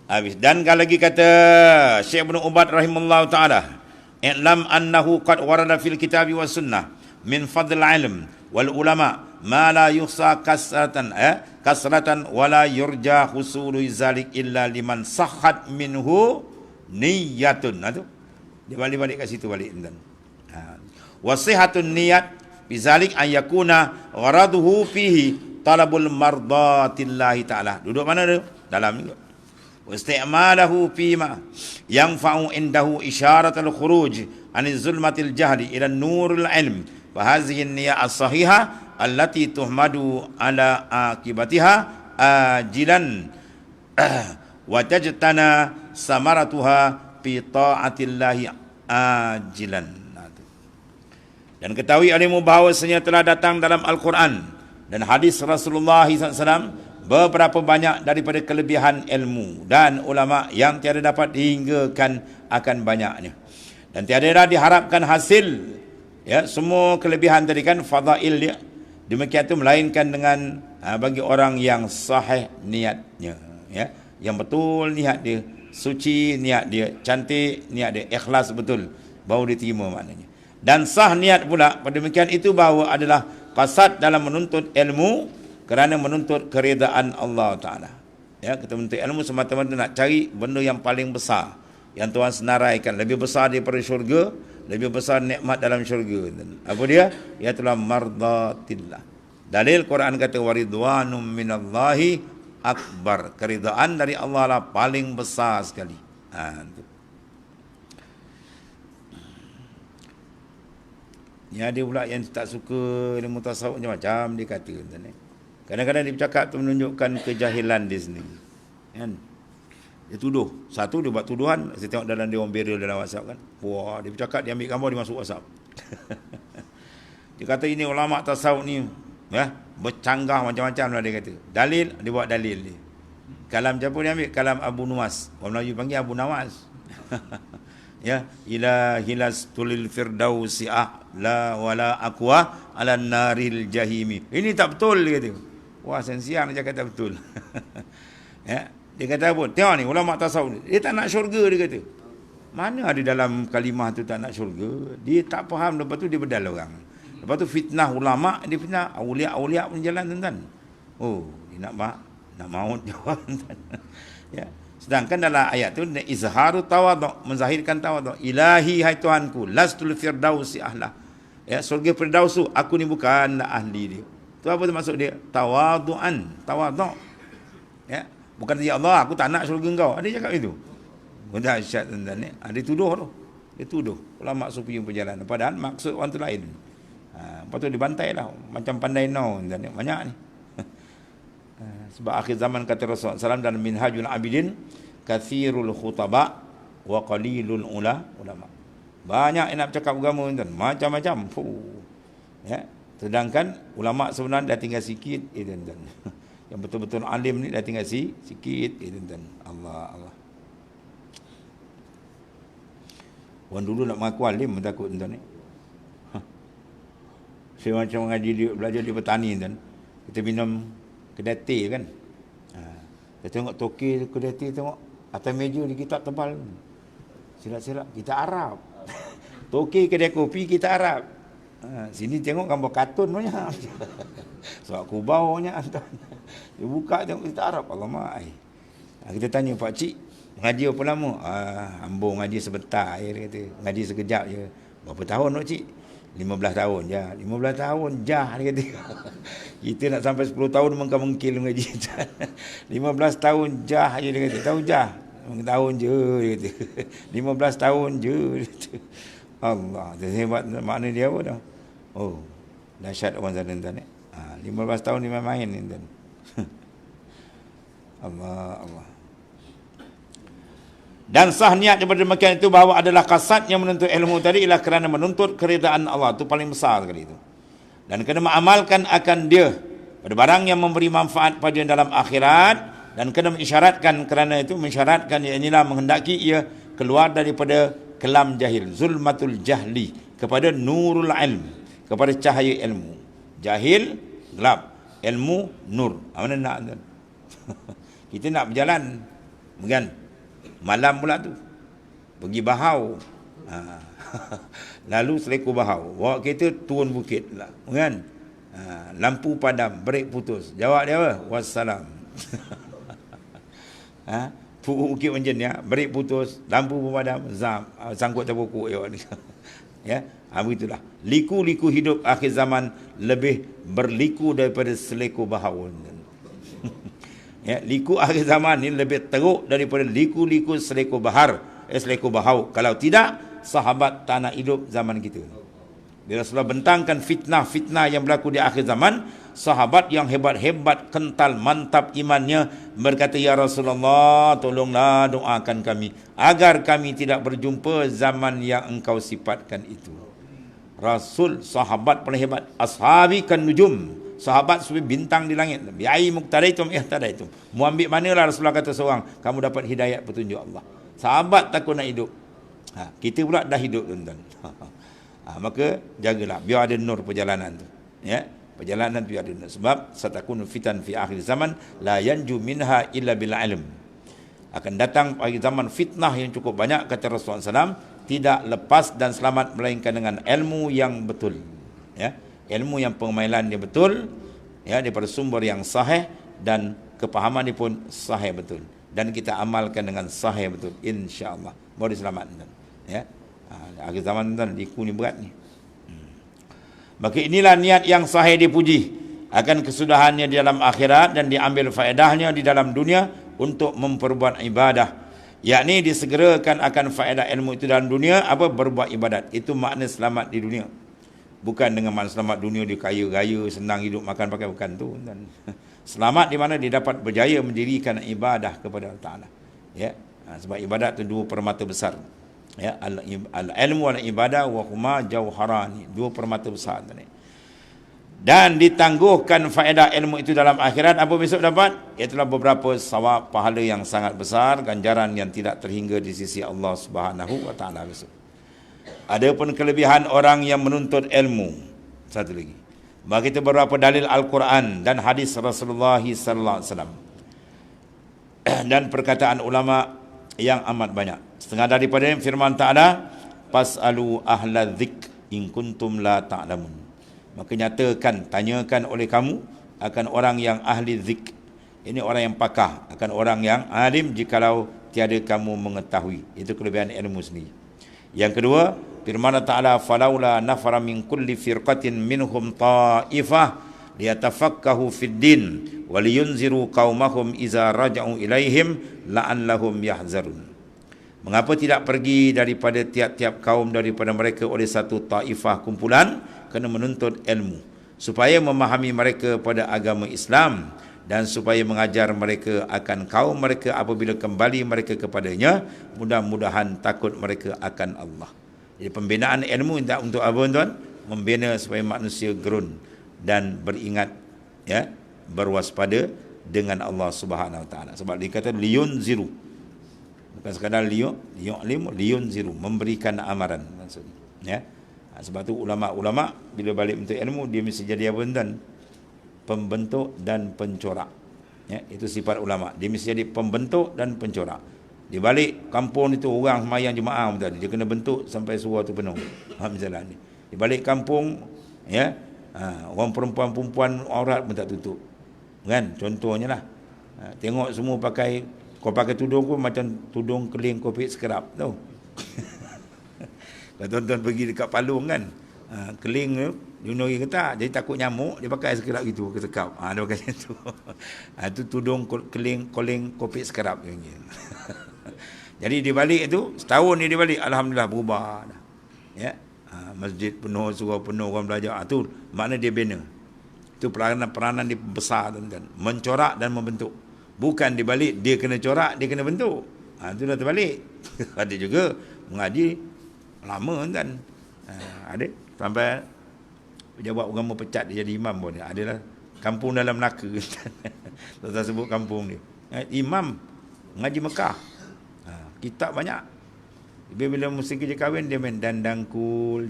Habis. Dan kalau lagi kata Syekh Ibn Ubad rahimahullah ta'ala, i'lam annahu qad warada fil kitabi wa sunnah min fadl ilm wal ulama ma la yuhsa kasratan wala yurja husulu zalik illa liman sahhat minhu niyatun. Tu dia balik kat situ balik tuan. Wasihatun niyat bizalik an yakuna gharaduhu fihi talabul mardatillahi ta'ala. Duduk mana tu? Dalam juga. Wasti'malahu fima yanfa'u indahu isyaratul khuruj anil zulmatil jahli ila nurul ilm. Wa hadhihi an-niyyah as-sahihah allati tuhmadu ala akibatiha ajilan wa tajtana samaratuha fi ta'atillahi ajilan. Dan ketahui olehmu bahawasanya telah datang dalam Al-Quran dan hadis Rasulullah SAW beberapa banyak daripada kelebihan ilmu dan ulama yang tiada dapat dihinggakan akan banyaknya, dan tiada diharapkan hasil, ya, semua kelebihan tadi kan fadail dia. Demikian itu melainkan dengan bagi orang yang sahih niatnya, ya, yang betul niat dia, suci niat dia, cantik niat dia, ikhlas betul, baru diterima maknanya. Dan sah niat pula pada demikian itu bahawa adalah qasad dalam menuntut ilmu kerana menuntut keredaan Allah Ta'ala. Ya, kita menuntut ilmu semata-mata nak cari benda yang paling besar, yang Tuhan senaraikan, lebih besar daripada syurga, lebih besar nikmat dalam syurga. Apa dia? Iaitulah mardatillah. Dalil Quran kata waridwanum minallahi akbar. Keridaan dari Allah lah paling besar sekali. Ya, ada pula yang tak suka ilmu tasawuf macam-macam dia kata. Kadang-kadang dia bercakap tu menunjukkan kejahilan dia sendiri. Kan? Dia tuduh. Satu dia buat tuduhan, saya tengok dalam dia orang berial dalam WhatsApp kan. Wah, dia bercakap, dia ambil gambar, dia masuk WhatsApp. Dia kata ini ulama tasawuf ni, ya, bercanggah macam-macam lah dia kata. Dalil, dia buat dalil dia. Kalam siapa dia ambil? Kalam Abu Nuwas. Orang Melayu panggil Abu Nawas. Ya, ila hilas tulil firdausi la wala aqwa ala naril jahimi. Ini tak betul dia kata. Wah, sensiang dia cakap tak betul. Ya, dia kata apa? Tengok ni ulama tasawuf dia tak nak syurga dia kata. Mana ada dalam kalimah tu tak nak syurga? Dia tak faham, lepas tu dia bedal orang. Lepas tu fitnah ulama, dia fitnah aulia-aulia pun jalan tuan-tuan. Oh, dia nak maut jawab tuan. Ya. Sedangkan dalam ayat tu izharu tawadhu, menzahirkan tawadhu. Ilahi hai Tuhanku, lastul firdausi ahla. Ya, surga firdaus tu aku ni bukan ahli dia. Tu apa tu maksud dia? Tawadhuan, tawadhu. Ya, Bukan ya Allah, aku tak nak syurga engkau. Ada cakap itu. Dahsyat tuan-tuan ni. Dia tuduh tu. Dia tuduh ulama sufi yang perjalanan. Padahal maksud orang tu lain. Lepas tu dibantai lah. Macam pandai now. Banyak ni. Sebab akhir zaman kata Rasulullah SAW dalam Minhajul Abidin, kathirul khutaba wa qalilul ulama. Banyak yang nak bercakap agama tuan, macam-macam. Ya. Sedangkan ulama sebenarnya dah tinggal sikit, tuan. Yang betul-betul alim ni dah tinggal sikit, tuan. Allah. Orang dulu nak mengaku alim pun takut tuan ni. Saya macam belajar di petani tuan. Kita minum kedai teh kan. Kita tengok toke kedai teh, tengok atas meja di kitab tebal. Silap-silap kita Arab. Toke kedai kopi kita Arab. Sini tengok gambar kartun banyak. Surat kubau banyak tuan. Dia buka tengok kita Arab. Alamak. Kita tanya pak cik, ngaji apa lama? Ambo ngaji sebentar je, dia kata. Ngaji sekejap je. Berapa tahun pak cik? 15 tahun je. 15 tahun jah, dia kata. Kita nak sampai 10 tahun mengkil ngaji. 15 tahun jah je, dia kata. Tahu jah? Tahun je, dia kata. 15 tahun je, dia kata. Allah, hebat makna dia apa dah? Oh, dahsyat orang sana tuan ni. 15 tahun ni main-main ni tuan. Allah. Dan sah niat daripada demikian itu bahawa adalah kasat yang menuntut ilmu tadi ialah kerana menuntut keridaan Allah. Itu paling besar sekali itu. Dan kena mengamalkan akan dia pada barang yang memberi manfaat pada dalam akhirat, dan kena mengisyaratkan kerana itu mensyaratkan inilah menghendaki ia keluar daripada kelam jahil, zulmatul jahli, kepada nurul ilm, kepada cahaya ilmu. Jahil gelap, ilmu nur. Mana nak? Kita nak berjalan kan, malam pula tu pergi Bahau, lalu Seleko Bahau, bawa kereta turun bukit lah, kan, lampu padam, brek putus, jawab dia apa? Wassalam. Bukit macam ni, brek putus, lampu padam, sangkut terpokok ya. Begitulah liku-liku hidup akhir zaman lebih berliku daripada Seleko Bahau. Ya, liku akhir zaman ni lebih teruk daripada liku-liku Seleko Bahau. Kalau tidak, sahabat tak nak hidup zaman kita. Bila Rasulullah bentangkan fitnah-fitnah yang berlaku di akhir zaman, sahabat yang hebat-hebat, kental, mantap imannya berkata, ya Rasulullah, tolonglah doakan kami agar kami tidak berjumpa zaman yang engkau sifatkan itu. Rasul, sahabat paling hebat. Ashabi kan nujum, sahabat seperti bintang di langit. Bi'ai muqtadaitum ihtadaitum. Mu ambil manalah, Rasulullah kata seorang, kamu dapat hidayat petunjuk Allah. Sahabat takut nak hidup. Kita pula dah hidup tuan-tuan. Maka jagalah biar ada nur perjalanan tu. Ya, perjalanan tu ada nur. Sebab satakunu fitan fi akhir zaman la yanju minha illa bil ilm. Akan datang akhir zaman fitnah yang cukup banyak, kata Rasulullah SAW, tidak lepas dan selamat melainkan dengan ilmu yang betul. Ya, ilmu yang pengmailan dia betul, ya, daripada sumber yang sahih, dan kepahaman dia pun sahih betul, dan kita amalkan dengan sahih betul, insya-Allah baru diselamatkan. Ya, akhir zaman tuan, liku ni berat ni. Maka inilah niat yang sahih dipuji akan kesudahannya di dalam akhirat, dan diambil faedahnya di dalam dunia untuk memperbuat ibadah, yakni disegerakan akan faedah ilmu itu dalam dunia, apa? Berbuat ibadat. Itu makna selamat di dunia. Bukan dengan makna selamat dunia dia kaya-raya, senang hidup, makan pakai, bukan tu. Dan selamat di mana dia dapat berjaya mendirikan ibadah kepada Allah Ta'ala. Ya, sebab ibadat itu dua permata besar. Ya, al-ilmu wal ibadah wa huma jauharani, dua permata besar tadi. Dan ditangguhkan faedah ilmu itu dalam akhirat, apa besok dapat? Iaitulah beberapa sawab, pahala yang sangat besar, ganjaran yang tidak terhingga di sisi Allah Subhanahu wa Ta'ala besok. Adapun kelebihan orang yang menuntut ilmu, satu lagi, bagi kita beberapa dalil Al-Quran dan hadis Rasulullah sallallahu alaihi wasallam dan perkataan ulama yang amat banyak. Setengah daripada firman Ta'ala, fas'alu ahla dzikr in kuntum la ta'lamun. Maka nyatakan, tanyakan oleh kamu akan orang yang ahli zikr. Ini orang yang pakar, akan orang yang alim jikalau tiada kamu mengetahui. Itu kelebihan ilmu sendiri. Yang kedua, firman Ta'ala, falaula nafara min kulli firqatin minhum ta'ifah liyatafaqahu fid din wa liyunziru qaumahum iza raja'u ilaihim la'allahum yahzarun. Mengapa tidak pergi daripada tiap-tiap kaum daripada mereka oleh satu taifah kumpulan? Kena menuntut ilmu supaya memahami mereka pada agama Islam dan supaya mengajar mereka akan kaum mereka apabila kembali mereka kepadanya, mudah-mudahan takut mereka akan Allah. Jadi pembinaan ilmu untuk apa tuan? Membina supaya manusia gerun dan beringat, ya, berwaspada dengan Allah Subhanahu Wa Taala. Sebab dia kata liyunziru, bukan sekadar liyunziru, memberikan amaran maksudnya, ya. Sebab tu ulama-ulama bila balik untuk ilmu dia mesti jadi apa tuan? Pembentuk dan pencorak. Ya, itu sifat ulama. Dia mesti jadi pembentuk dan pencorak. Di balik kampung itu orang sembahyang jemaah tadi, dia kena bentuk sampai surau tu penuh. Misalnya ni. Di balik kampung, ya, orang perempuan-perempuan aurat pun tak tutup. Kan? Contohnya lah. Tengok semua pakai, kau pakai tudung pun macam tudung keling kopik sekerap tu. Kalau tuan-tuan pergi dekat Palung kan, keling tu Junori kata, jadi takut nyamuk, dia pakai sekerap gitu, ke sekap. Dia pakai macam tu. Itu tudung keling kopik sekerap. Jadi di balik itu, setahun ni di balik, alhamdulillah berubah dah. Ya. Masjid penuh, surau penuh, orang belajar. Itu makna dia bina. Itu peranan dia besar, tuan-tuan. Mencorak dan membentuk. Bukan di balik dia kena corak, dia kena bentuk. Itu dah terbalik. Ada juga mengaji lama kan. Ada sampai pejabat agama pecat dia jadi imam pun. Adalah kampung dalam Melaka. Tuan-tuan sebut kampung dia. Imam mengaji Mekah. Kitab banyak. Bila musim kerja kahwin dia main dandangkul.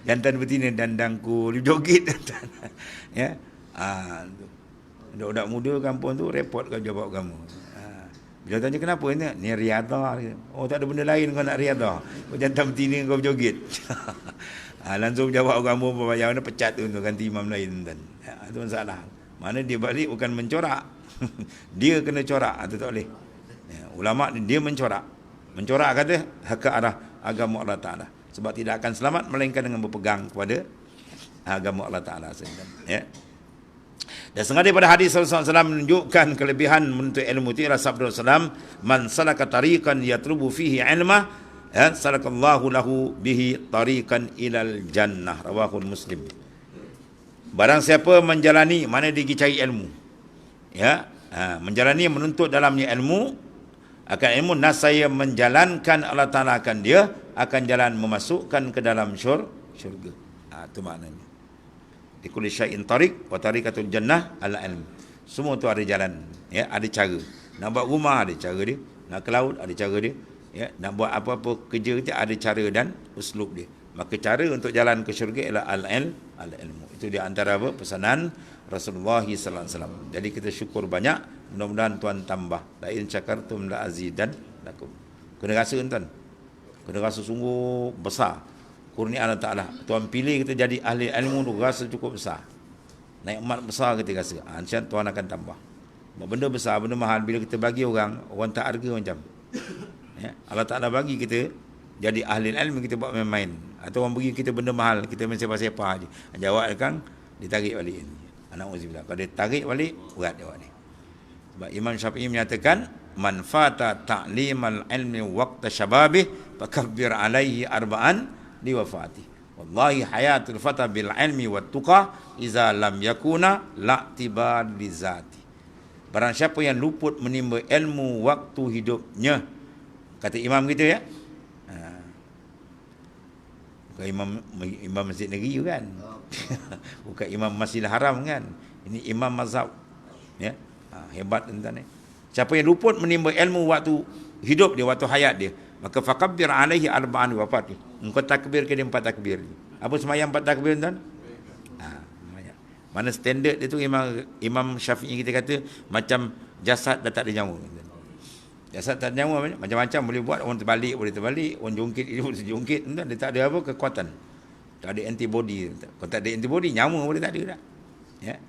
Jantan betina dandangkul, joget. Ya. Budak-budak muda kampung tu repot kau jawab kamu. Bila tanya kenapa ni riadah. Oh, tak ada benda lain kau nak riadah. Kau jantan betina kau berjoget. Langsung jawab kamu yang mana pecat tu ganti imam lain tuan. Itu masalah. Mana dia balik bukan mencorak. Dia kena corak, itu tak boleh. Ulama dia mencorak. Mencorak kata ke arah agama Allah Taala. Sebab tidak akan selamat melainkan dengan berpegang kepada agama Allah Taala. Ya. Dan sengaja pada hadis Rasulullah SAW menunjukkan kelebihan menuntut ilmu itu ialah sabda Rasulullah, man salaka tariqan yatlubu fihi ilma, ya, salakallahu lahu bihi tariqan ilal jannah. Rawahul Muslim. Barang siapa menjalani, mana dia pergi cari ilmu, ya, menjalani menuntut dalamnya ilmu, akan ilmu nasaya menjalankan Allah Ta'ala akan dia, akan jalan memasukkan ke dalam syurga. Itu maknanya. Di kulli syai'in tariq wa tariqatul jannah al-ilm. Semua tu ada jalan, ya, ada cara. Nak buat rumah ada cara dia, nak ke laut ada cara dia, ya, nak buat apa-apa kerja kita ada cara dan uslub dia. Maka cara untuk jalan ke syurga ialah al-ilmu. Itu di antara apa? Pesanan Rasulullah sallallahu alaihi wasallam. Jadi kita syukur banyak, mudah-mudahan tuan tambah. La in syakartum la azidan lakum. Kena rasa tuan. Kena rasa sungguh besar kurnia Allah Ta'ala. Tuan pilih kita jadi ahli ilmu tu rasa cukup besar. Nikmat besar kita rasa. Insya Tuhan akan tambah. Benda besar, benda mahal bila kita bagi orang tak harga macam. Ya, Allah Ta'ala bagi kita jadi ahli ilmu, kita buat main-main. Atau orang bagi kita benda mahal, kita main sepa-sepa je. Jawab kan, ditarik balik. Anak uzibillah. Kalau dia tarik balik, berat jawab ni. Sebab Imam Syafi'i menyatakan, man fata ta'limal ilmi waqta syababih fakabbir alaihi arba'an liwafati. Wallahi hayatul fata bil ilmi wat tuqa iza lam yakuna la'tibar lizati. Barang siapa yang luput menimba ilmu waktu hidupnya, kata imam kita, ya, bukan imam masjid negeri kan. Bukan imam Masjidil Haram kan. Ini imam mazhab, ya. Hebat tuan-tuan ni. Siapa yang luput menimba ilmu waktu hidup dia, waktu hayat dia, maka fakabbir alaihi arba'an wafat. Engkau takbir ke dia 4 takbir. Apa sembahyang 4 takbir tuan? Mana standard dia tu Imam Syafi'i kita kata macam jasad dah tak ada nyawa. Jasad tak ada nyawa macam-macam boleh buat, orang terbalik boleh terbalik, orang jungkit dia boleh jungkit, dia tak ada apa kekuatan. Tak ada antibody. Kalau tak ada antibody, nyawa boleh tak ada dah. Ya.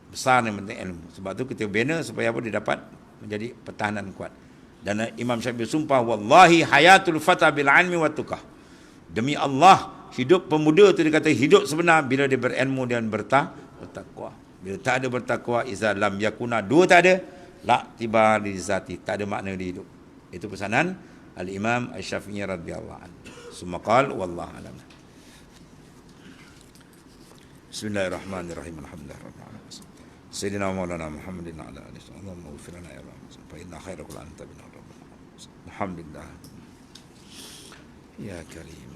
Besar ni penting ilmu. Sebab tu kita bina supaya apa, dia dapat menjadi pertahanan kuat. Dan Imam Syafi'i sumpah, wallahi hayatul fata bil ilmi wat tuqah. Demi Allah, hidup pemuda tu dikata hidup sebenar bila dia berilmu dan bertakwa. Bila tak ada bertakwa, iza lam yakuna, dua tak ada, la tibar li zati, tak ada makna di hidup. Itu pesanan Al-Imam Asy-Syafi'i radhiyallahu anhu. Summa qala wallahu a'lam. Bismillahirrahmanirrahim. Alhamdulillahirabbil alamin. Sayyidina Maulana Muhammadin ala alihi wa Allahumma ighfir lana ya Rabb. Fa inna khairakul anta bina rabbil alamin. Alhamdulillah. Ya Karim.